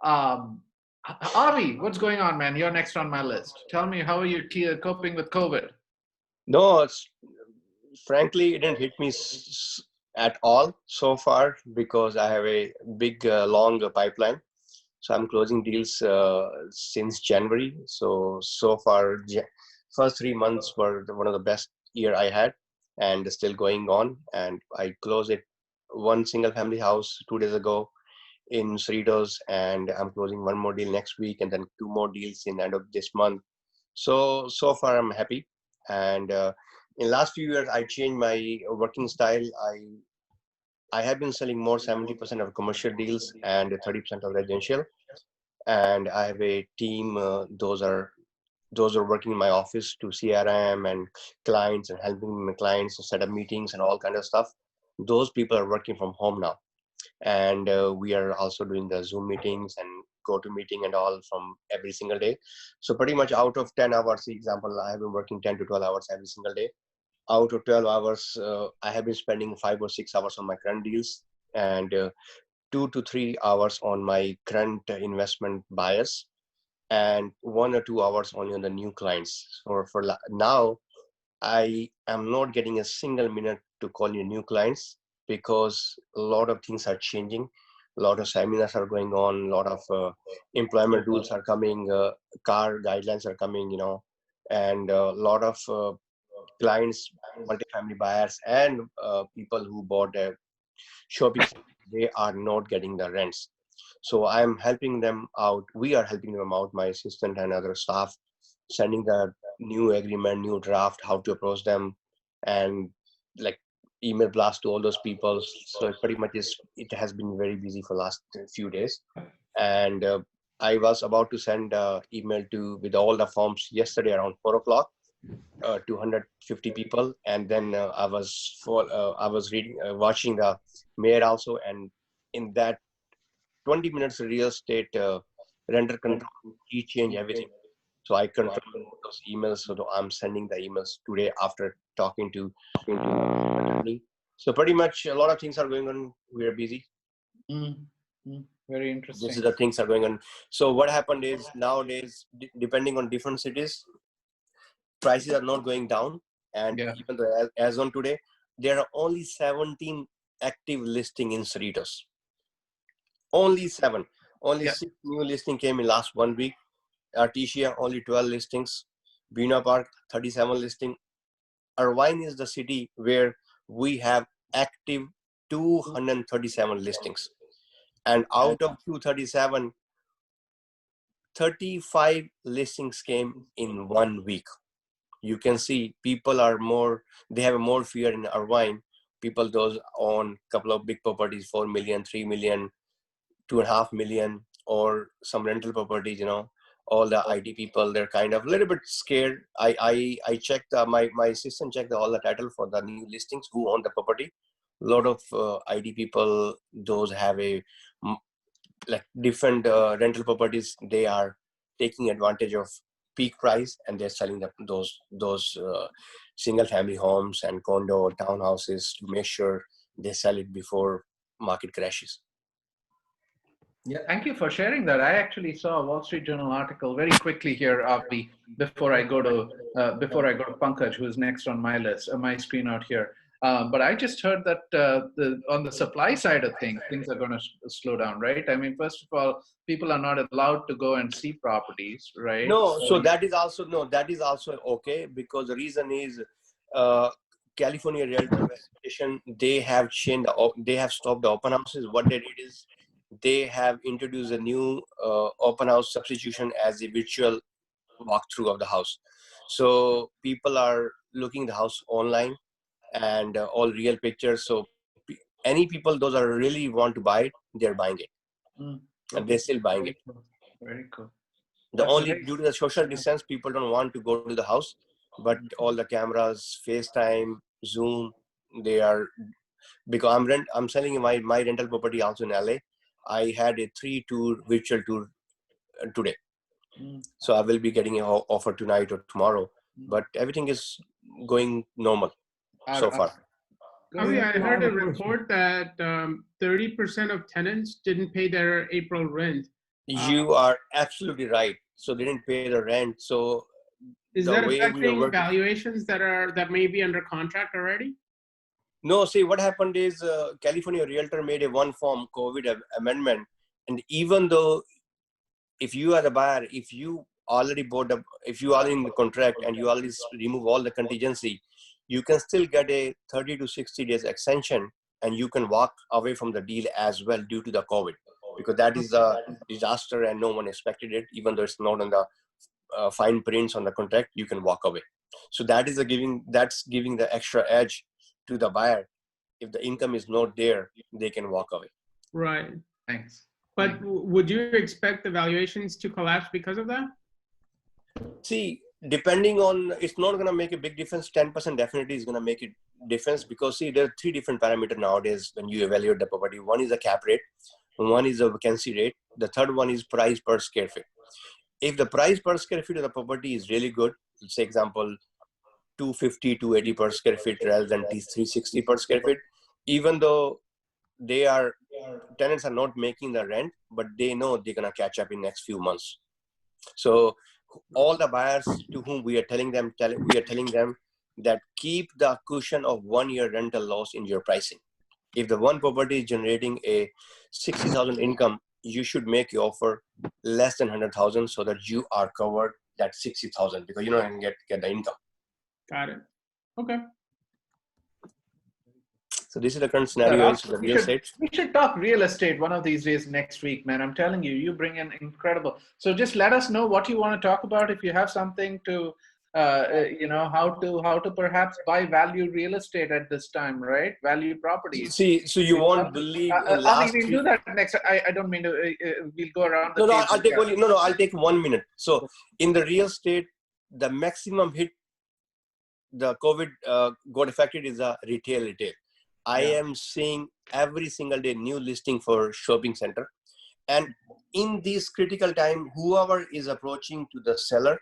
Avi, what's going on, man? You're next on my list. Tell me, how are you coping with COVID? No, frankly, it didn't hit me at all so far because I have a big, long pipeline. So I'm closing deals since January. So far, first 3 months were one of the best year I had, and still going on. And I closed it one single family house 2 days ago in Cerritos, and I'm closing one more deal next week, and then 2 more deals in the end of this month. So far I'm happy. And in last few years, I changed my working style. I have been selling more 70% of commercial deals and 30% of residential. And I have a team. Those are working in my office to CRM and clients and helping my clients to set up meetings and all kind of stuff. Those people are working from home now, and we are also doing the Zoom meetings and GoToMeeting and all from every single day. So pretty much out of 10 hours, for example, I have been working 10 to 12 hours every single day. Out of 12 hours, I have been spending 5 or 6 hours on my current deals, and 2 to 3 hours on my current investment buyers, and 1 or 2 hours only on the new clients. For now, I am not getting a single minute to call you new clients, because a lot of things are changing. A lot of seminars are going on, a lot of employment rules are coming, car guidelines are coming, and a lot of clients, multifamily buyers, and people who bought a shopping, they are not getting the rents. So I'm helping them out. We are helping them out, my assistant and other staff, sending the new agreement, new draft, how to approach them, and like email blast to all those people. So it pretty much it has been very busy for last few days. And I was about to send email with all the forms yesterday around 4 o'clock. 250 people, and then I was watching the mayor also, and in that 20 minutes real estate render control, he changed everything. So I control those emails. So I'm sending the emails today after talking to attorney. So pretty much a lot of things are going on. We are busy. Very interesting. This is the things are going on. So what happened is nowadays, depending on different cities, prices are not going down. And even though as on today, there are only 17 active listing in Cerritos. Only 7. Only 6 new listing came in last 1 week. Artesia, only 12 listings. Buena Park, 37 listing. Irvine is the city where we have active 237 listings. And out of 237, 35 listings came in 1 week. You can see people they have more fear in Irvine. People, those own a couple of big properties, 4 million, 3 million, 2.5 million, or some rental properties, all the IT people, they're kind of a little bit scared. I checked, my assistant checked all the title for the new listings, who own the property. A lot of IT people, those have like different rental properties, they are taking advantage of peak price, and they're selling those single family homes and condo or townhouses to make sure they sell it before market crashes. Yeah, thank you for sharing that. I actually saw a Wall Street Journal article very quickly here, Avi, before I go to Pankaj, who is next on my list, my screen out here. But I just heard that on the supply side of things are going to slow down, right? I mean, first of all, people are not allowed to go and see properties, right? No, so that is also okay, because the reason is California Realtor Association, they have stopped the open houses. What they did is they have introduced a new open house substitution as a virtual walkthrough of the house. So people are looking the house online and all real pictures. So any people, those are really want to buy it, they're buying it. And they're still buying it. Very cool. Due to the social distance, people don't want to go to the house, but all the cameras, FaceTime, Zoom, they are, because I'm selling my rental property also in LA. I had a 3-tour virtual tour today. So I will be getting an offer tonight or tomorrow, but everything is going normal so far. I heard a report that 30% of tenants didn't pay their April rent. You are absolutely right. So they didn't pay the rent. So is that affecting valuations that may be under contract already? No, see, what happened is California Realtor made a one-form COVID amendment. And even though if you are the buyer, if you already bought if you are in the contract and you already remove all the contingency, you can still get a 30 to 60 days extension, and you can walk away from the deal as well due to the COVID, because that is a disaster and no one expected it. Even though it's not on the fine prints on the contract, you can walk away. So that is that's giving the extra edge to the buyer. If the income is not there, they can walk away. Right. Thanks. But would you expect the valuations to collapse because of that? See, depending on, it's not going to make a big difference. 10% definitely is going to make a difference, because see, there are 3 different parameters nowadays when you evaluate the property. One is the cap rate, one is the vacancy rate, the third one is price per square feet. If the price per square feet of the property is really good, let's say example 250, 280 per square feet rather than 360 per square feet, even though tenants are not making the rent, but they know they're going to catch up in next few months. So all the buyers to whom we are telling them that keep the cushion of 1 year rental loss in your pricing. If the one property is generating a 60,000 income, you should make your offer less than 100,000 so that you are covered that 60,000, because you don't get the income. Got it. Okay. So this is the current scenario. We should talk real estate one of these days next week, man. I'm telling you, you bring in incredible. So just let us know what you want to talk about. If you have something to, how to perhaps buy value real estate at this time, right? Value properties. See, so you won't believe. We'll do that next. I don't mean to. We'll go around the table. I'll take 1 minute. So in the real estate, the maximum hit the COVID got affected is the retail. I am seeing every single day new listing for shopping center. And in this critical time, whoever is approaching to the seller,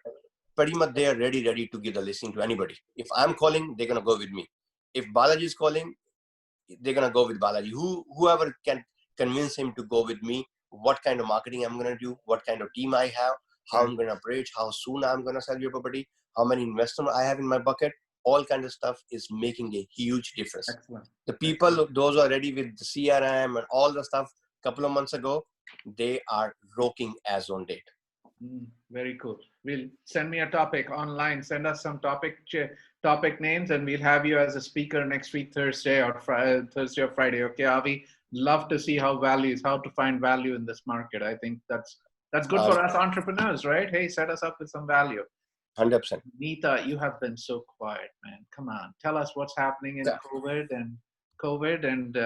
pretty much they are ready to give the listing to anybody. If I'm calling, they're going to go with me. If Balaji is calling, they're going to go with Balaji. Whoever can convince him to go with me, what kind of marketing I'm going to do, what kind of team I have, how I'm going to approach, how soon I'm going to sell your property, how many investors I have in my bucket. All kind of stuff is making a huge difference. Excellent. The people, those who are ready with the CRM and all the stuff a couple of months ago, they are rocking as on date. Very cool. We'll send me a topic online. Send us some topic names, and we'll have you as a speaker next week, Thursday or Friday. Okay, Avi. Love to see how to find value in this market. I think that's good for us entrepreneurs, right? Hey, set us up with some value. 100%. Neeta, you have been so quiet, man. Come on, tell us what's happening in COVID and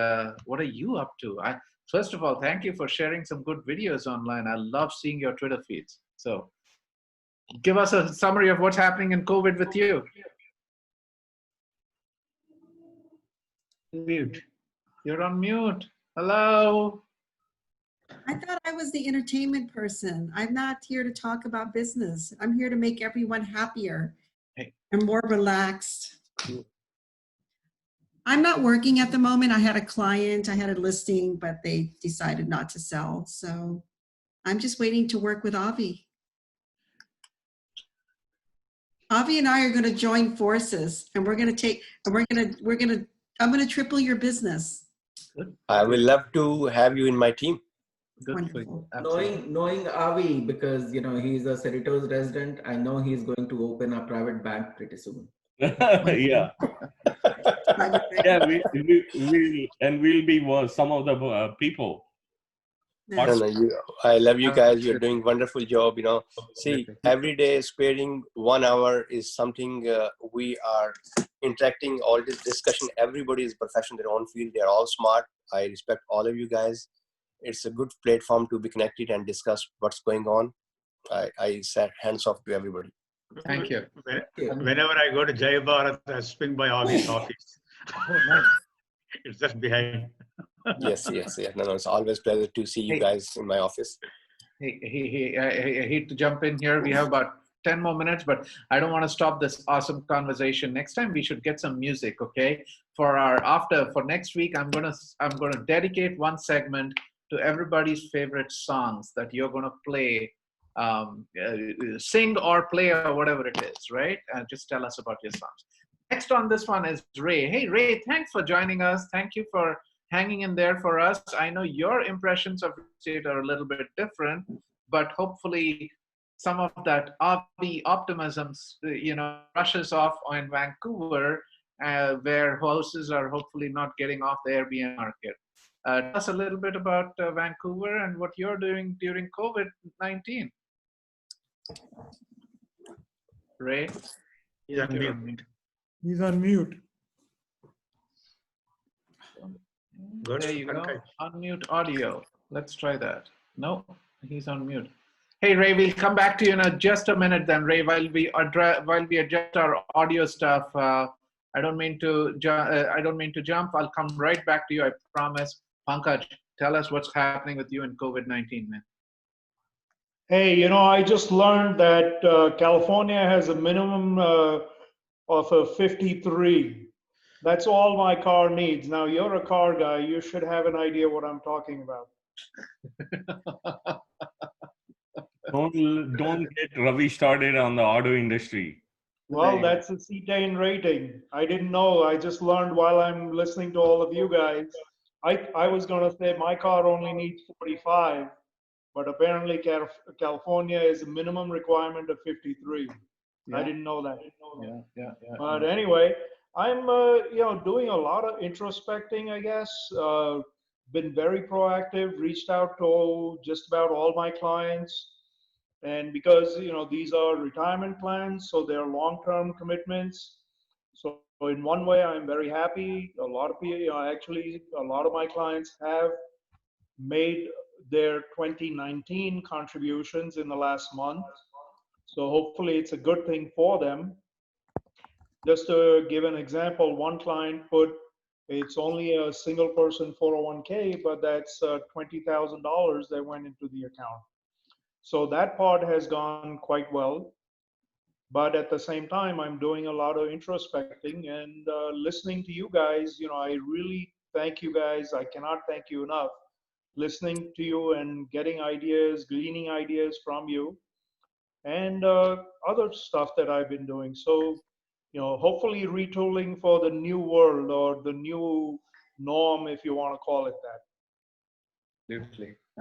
what are you up to? First of all, thank you for sharing some good videos online. I love seeing your Twitter feeds. So give us a summary of what's happening in COVID with you. Mute. You're on mute. Hello. I thought I was the entertainment person. I'm not here to talk about business. I'm here to make everyone happier and more relaxed. I'm not working at the moment. I had a client, I had a listing, but they decided not to sell. So I'm just waiting to work with Avi. Avi and I are going to join forces, and I'm going to triple your business. Good. I will love to have you in my team. Knowing Avi, because he's a Cerritos resident, I know he's going to open a private bank pretty soon. Yeah. Yeah, we'll be some of the people. I love you guys. You're doing wonderful job. See, every day sparing 1 hour is something we are interacting. All this discussion, everybody is professional in their own field. They're all smart. I respect all of you guys. It's a good platform to be connected and discuss what's going on. I said hands off to everybody. Thank you. Whenever I go to Jai Bharat, I swing by Avi's office. Oh, nice. It's just behind. Yes. No, it's always a pleasure to see you guys in my office. Hey, I hate to jump in here. We have about 10 more minutes, but I don't want to stop this awesome conversation. Next time we should get some music, okay? For next week, I'm gonna dedicate one segment to everybody's favorite songs that you're gonna play, sing or play or whatever it is, right? Just tell us about your songs. Next on this one is Ray. Hey, Ray, thanks for joining us. Thank you for hanging in there for us. I know your impressions of real estate are a little bit different. but hopefully some of that RV optimism, rushes off in Vancouver, where houses are hopefully not getting off the Airbnb market. Tell us a little bit about Vancouver and what you're doing during COVID-19. Ray? He's on mute. He's on mute. There you go. Unmute audio. Let's try that. No, he's on mute. Hey, Ray, we'll come back to you in just a minute then, Ray, while we adjust our audio stuff. I don't mean to jump. I'll come right back to you, I promise. Pankaj, tell us what's happening with you in COVID-19, man. Hey, I just learned that California has a minimum of a 53. That's all my car needs. Now, you're a car guy. You should have an idea what I'm talking about. Don't get Ravi started on the auto industry. Well, that's a cetane rating. I didn't know. I just learned while I'm listening to all of you guys. I was going to say my car only needs 45, but apparently California is a minimum requirement of 53. Yeah. I didn't know that. Yeah. But anyway, I'm doing a lot of introspecting, I guess. Been very proactive, reached out to just about all my clients. And because, these are retirement plans, so they're long-term commitments. So in one way, I'm very happy. A lot of people, actually, a lot of my clients have made their 2019 contributions in the last month. So hopefully it's a good thing for them. Just to give an example, one client it's only a single person 401k, but that's $20,000 that went into the account. So that part has gone quite well. But at the same time, I'm doing a lot of introspecting and listening to you guys. I really thank you guys. I cannot thank you enough. Listening to you and getting ideas, gleaning ideas from you, and other stuff that I've been doing. So, hopefully retooling for the new world or the new norm, if you want to call it that.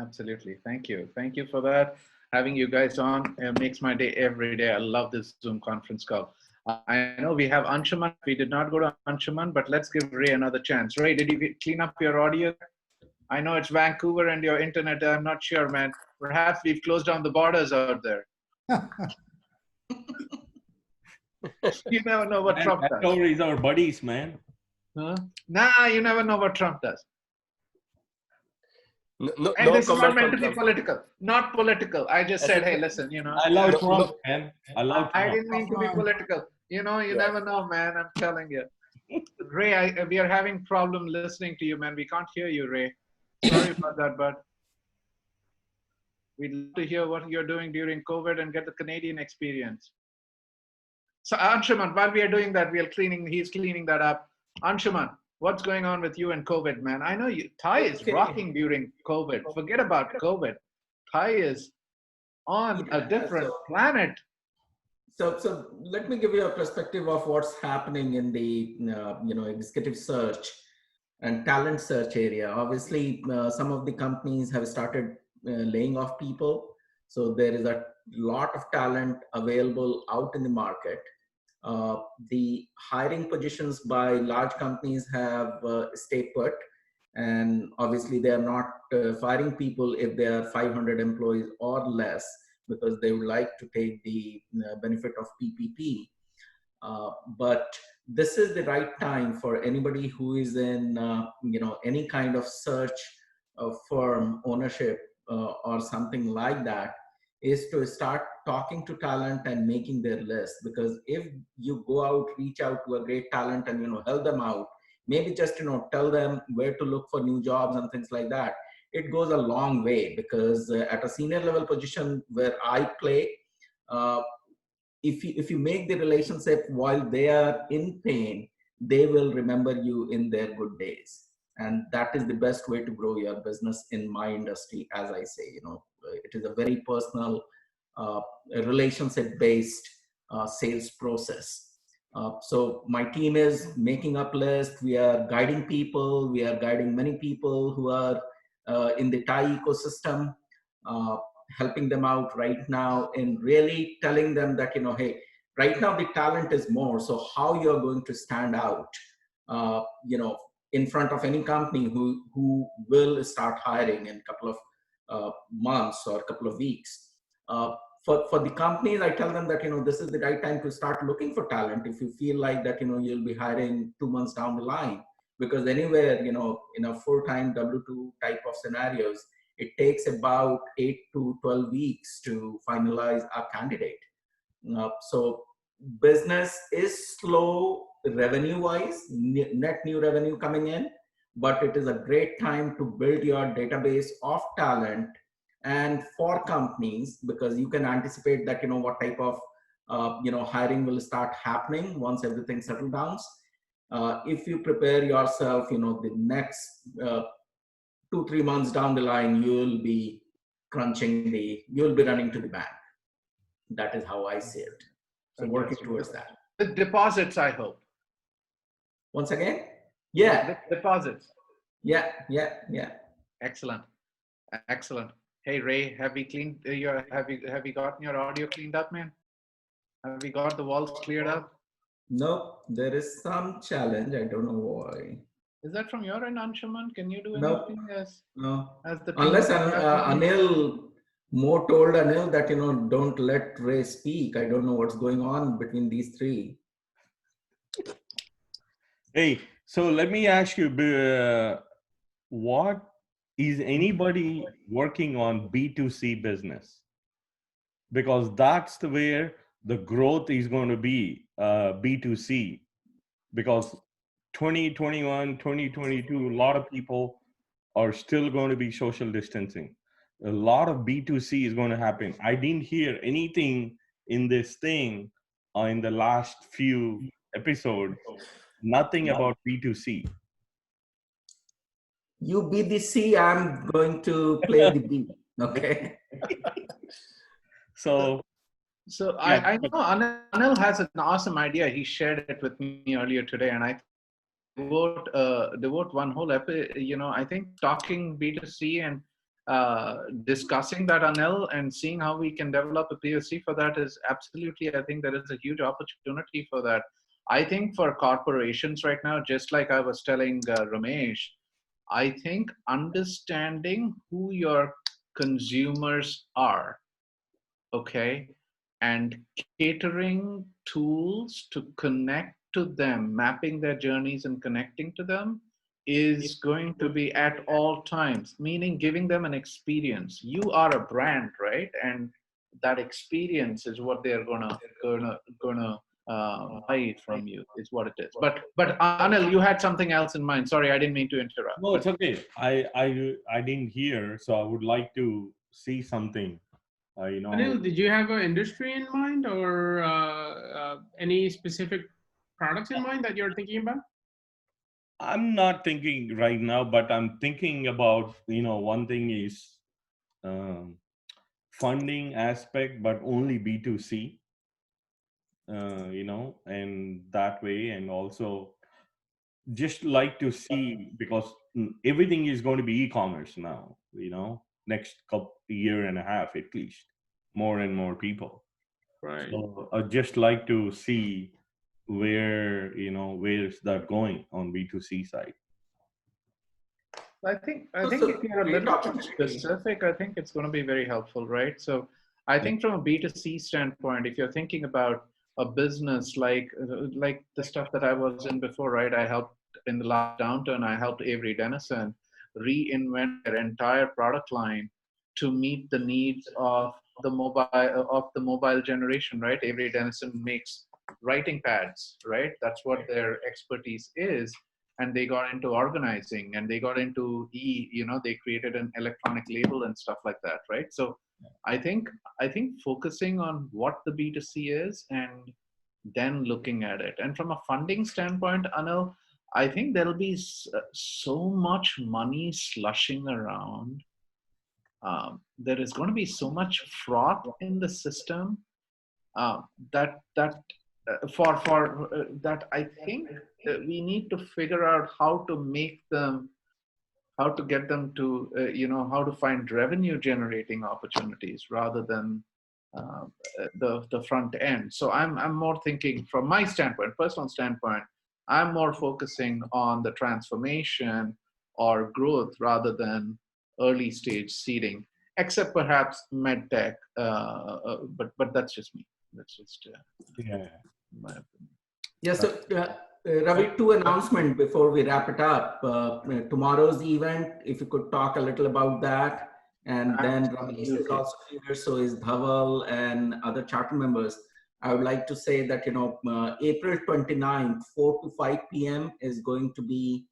Absolutely. Thank you for that. Having you guys on makes my day every day. I love this Zoom conference call. I know we have Anshuman. We did not go to Anshuman, but let's give Ray another chance. Ray, did you clean up your audio? I know it's Vancouver and your internet. I'm not sure, man. Perhaps we've closed down the borders out there. You never know what Trump does. He's our buddies, man. Huh? Nah, you never know what Trump does. And this is not meant to be political. Not political. I just said, hey, listen, I love Trump, man. I didn't mean to be political. You never know, man. I'm telling you. Ray, we are having problem listening to you, man. We can't hear you, Ray. Sorry about that, bud. We'd love to hear what you're doing during COVID and get the Canadian experience. So Anshuman, while we are doing that, he's cleaning that up. Anshuman, what's going on with you and COVID, man? I know TiE is rocking during COVID. Forget about COVID. TiE is on a different planet. So let me give you a perspective of what's happening in the executive search and talent search area. Obviously, some of the companies have started laying off people. So there is a lot of talent available out in the market. The hiring positions by large companies have stayed put. And obviously, they are not firing people if they are 500 employees or less, because they would like to take the benefit of PPP. But this is the right time for anybody who is in any kind of search firm ownership or something like that, is to start talking to talent and making their list. Because if you go out, reach out to a great talent and help them out, maybe just tell them where to look for new jobs and things like that, it goes a long way. Because at a senior level position where I play, if you make the relationship while they are in pain, they will remember you in their good days. And that is the best way to grow your business in my industry. As I say, it is a very personal, relationship-based sales process. So my team is making up lists. We are guiding people. We are guiding many people who are in the TiE ecosystem, helping them out right now in really telling them that, hey, right now the talent is more. So how you're going to stand out, in front of any company who will start hiring in a couple of months or a couple of weeks. For the companies, I tell them that, this is the right time to start looking for talent if you feel like that, you'll be hiring 2 months down the line. Because anywhere, in a full-time W-2 type of scenarios, it takes about 8 to 12 weeks to finalize a candidate. So business is slow revenue-wise, net new revenue coming in, but it is a great time to build your database of talent. And for companies, because you can anticipate that, what type of hiring will start happening once everything settles down. If you prepare yourself, the next 2-3 months down the line, you'll be running to the bank. That is how I see it. So working towards that. The deposits, I hope. Once again? Yeah. The deposits. Yeah. Excellent. Hey Ray, have you gotten your audio cleaned up, man? Have you got the walls cleared up? No, there is some challenge. I don't know why. Is that from your end, Anshuman? Can you do Nope. anything as the Unless Anil, Mo told Anil that, don't let Ray speak. I don't know what's going on between these three. Hey, so let me ask you, what is anybody working on B2C business? Because that's where the growth is going to be, B2C. Because 2021, 2022, a lot of people are still going to be social distancing. A lot of B2C is going to happen. I didn't hear anything in this thing in the last few episodes, nothing about B2C. You be the C, I'm going to play the B. Okay. So I know Anil has an awesome idea. He shared it with me earlier today, and I devote one whole I think talking B2C and discussing that, Anil, and seeing how we can develop a POC for that is absolutely, I think there is a huge opportunity for that. I think for corporations right now, just like I was telling Ramesh, I think understanding who your consumers are, okay, and catering tools to connect to them, mapping their journeys and connecting to them is going to be at all times, meaning giving them an experience. You are a brand, right? And that experience is what they're gonna buy from you, is what it is. But Anil, you had something else in mind. Sorry, I didn't mean to interrupt. No, it's okay. I didn't hear, so I would like to see something. Anil, did you have an industry in mind or any specific products in mind that you're thinking about? I'm not thinking right now, but I'm thinking about, one thing is funding aspect, but only B2C, and that way. And also just like to see, because everything is going to be e-commerce now, next year and a half, at least, more and more people. Right. So I'd just like to see where is that going on B2C side. I think if you're a little bit specific, I think it's going to be very helpful, right? So I think from a B2C standpoint, if you're thinking about a business like the stuff that I was in before, right? I helped in the last downturn, I helped Avery Dennison reinvent their entire product line to meet the needs of the mobile generation, right? Avery Dennison makes writing pads, right? That's what their expertise is. And they got into organizing, and they got into they created an electronic label and stuff like that, right? So I think focusing on what the B2C is and then looking at it. And from a funding standpoint, Anil, I think there'll be so much money slushing around. There is going to be so much froth in the system that I think we need to figure out how to make them how to get them to, how to find revenue generating opportunities rather than the front end. So I'm more thinking from my standpoint, personal standpoint, I'm more focusing on the transformation or growth rather than early stage seeding, except perhaps medtech. But that's just me. That's just my opinion. Yeah. So Ravi, two announcements before we wrap it up. Tomorrow's event, if you could talk a little about that. And then Ramesh is also here, so is Dhaval and other charter members. I would like to say that, April 29th, 4 to 5 p.m. is going to be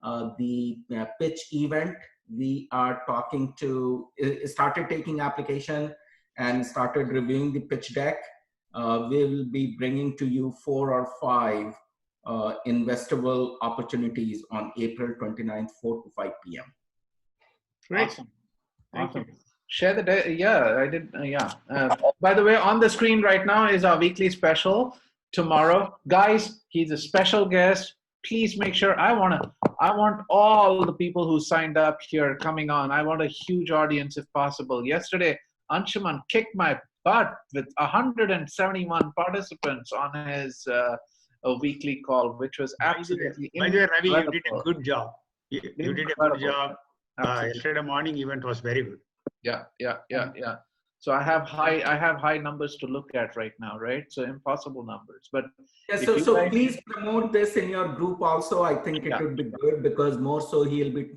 the pitch event. We are started taking application and started reviewing the pitch deck. We will be bringing to you 4 or 5 investable opportunities on April 29th, 4 to 5 p.m. Great. Awesome. Awesome. Share the day. Yeah, I did. By the way, on the screen right now is our weekly special tomorrow. Guys, he's a special guest. Please make sure, I want all the people who signed up here coming on. I want a huge audience if possible. Yesterday, Anshuman kicked my butt with 171 participants on his weekly call, which was absolutely incredible. By the way, Ravi, you did a good job. You did a good job. Yesterday morning event was very good. Yeah. So I have high numbers to look at right now, right? So impossible numbers. But yeah, so please promote this in your group also. I think it would be good, because more so he'll be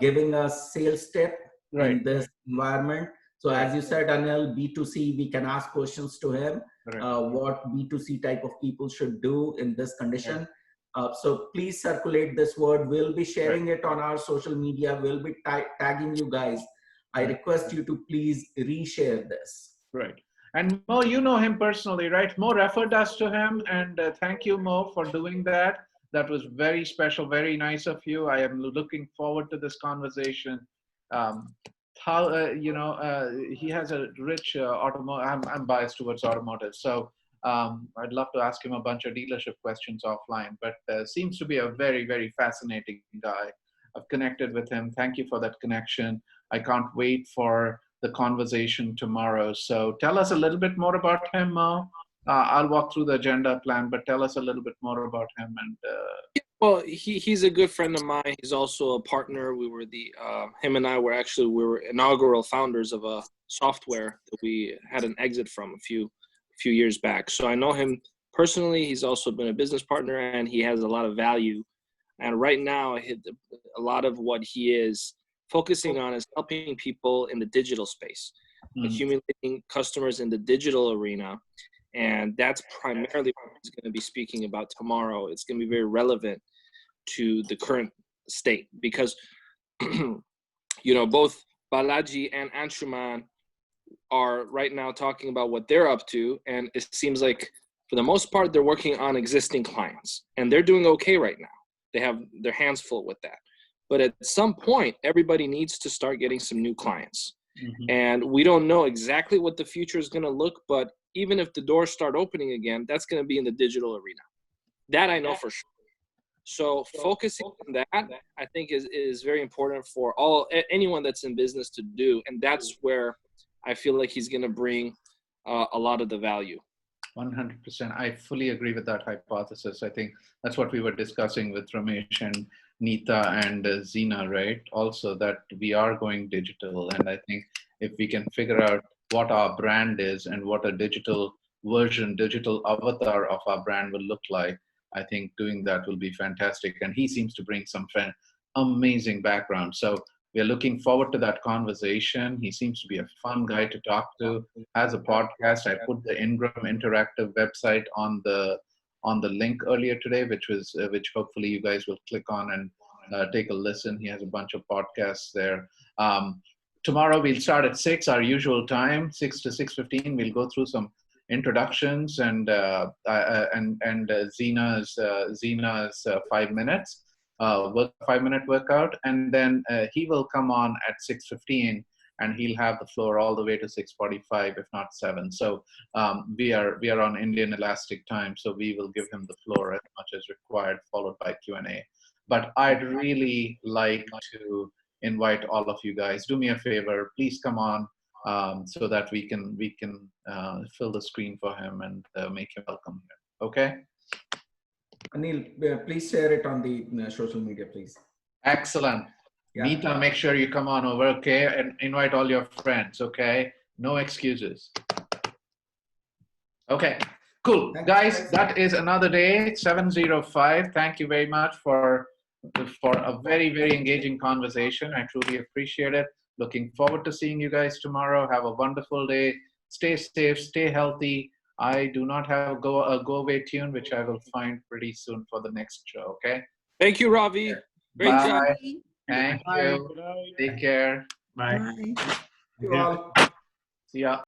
giving us sales tip in this environment. So as you said, Anil, B2C, we can ask questions to him, what B2C type of people should do in this condition. So please circulate this word. We'll be sharing it on our social media. We'll be tagging you guys. I request you to please reshare this. Right. And Mo, you know him personally, right? Mo referred us to him, and thank you, Mo, for doing that. That was very special, very nice of you. I am looking forward to this conversation. He has a rich automotive. I'm biased towards automotive, so I'd love to ask him a bunch of dealership questions offline. But seems to be a very, very fascinating guy. I've connected with him. Thank you for that connection. I can't wait for the conversation tomorrow. So tell us a little bit more about him, Mo. I'll walk through the agenda plan, but tell us a little bit more about him. And well, he's a good friend of mine. He's also a partner. We were him and I were inaugural founders of a software that we had an exit from a few years back. So I know him personally. He's also been a business partner, and he has a lot of value. And right now, a lot of what he is focusing on is helping people in the digital space, accumulating customers in the digital arena. And that's primarily what he's going to be speaking about tomorrow. It's going to be very relevant to the current state, because, both Balaji and Anshuman are right now talking about what they're up to. And it seems like, for the most part, they're working on existing clients, and they're doing okay right now. They have their hands full with that. But at some point, everybody needs to start getting some new clients. And we don't know exactly what the future is going to look, but even if the doors start opening again, that's going to be in the digital arena. That I know for sure. So focusing on that, I think is very important for anyone that's in business to do. And that's where I feel like he's going to bring a lot of the value. 100%. I fully agree with that hypothesis. I think that's what we were discussing with Ramesh and Neeta and Zina, right? Also, that we are going digital. And I think if we can figure out what our brand is and what a digital version, digital avatar of our brand will look like, I think doing that will be fantastic. And he seems to bring some amazing background. So we are looking forward to that conversation. He seems to be a fun guy to talk to, has a podcast. I put the Ingram Interactive website on the link earlier today, which hopefully you guys will click on and take a listen. He has a bunch of podcasts there. Tomorrow we'll start at 6, our usual time, 6 to 6:15. We'll go through some introductions and Zina's 5 minutes. 5-minute workout, and then he will come on at 6:15, and he'll have the floor all the way to 6:45, if not 7. So we are on Indian Elastic Time, so we will give him the floor as much as required, followed by Q&A. but I'd really like to invite all of you guys. Do me a favor, please come on, so that we can fill the screen for him and make him welcome here. Okay. Anil, please share it on the social media, please. Excellent. Yeah. Meeta, make sure you come on over, okay? And invite all your friends, okay? No excuses. Okay, cool. Guys, that is another day, 7:05. Thank you very much for a very, very engaging conversation. I truly appreciate it. Looking forward to seeing you guys tomorrow. Have a wonderful day. Stay safe, stay healthy. I do not have a go away tune, which I will find pretty soon for the next show, okay? Thank you, Ravi. Great Bye. job. Thank you. Take care. Bye. Bye. You all. See ya.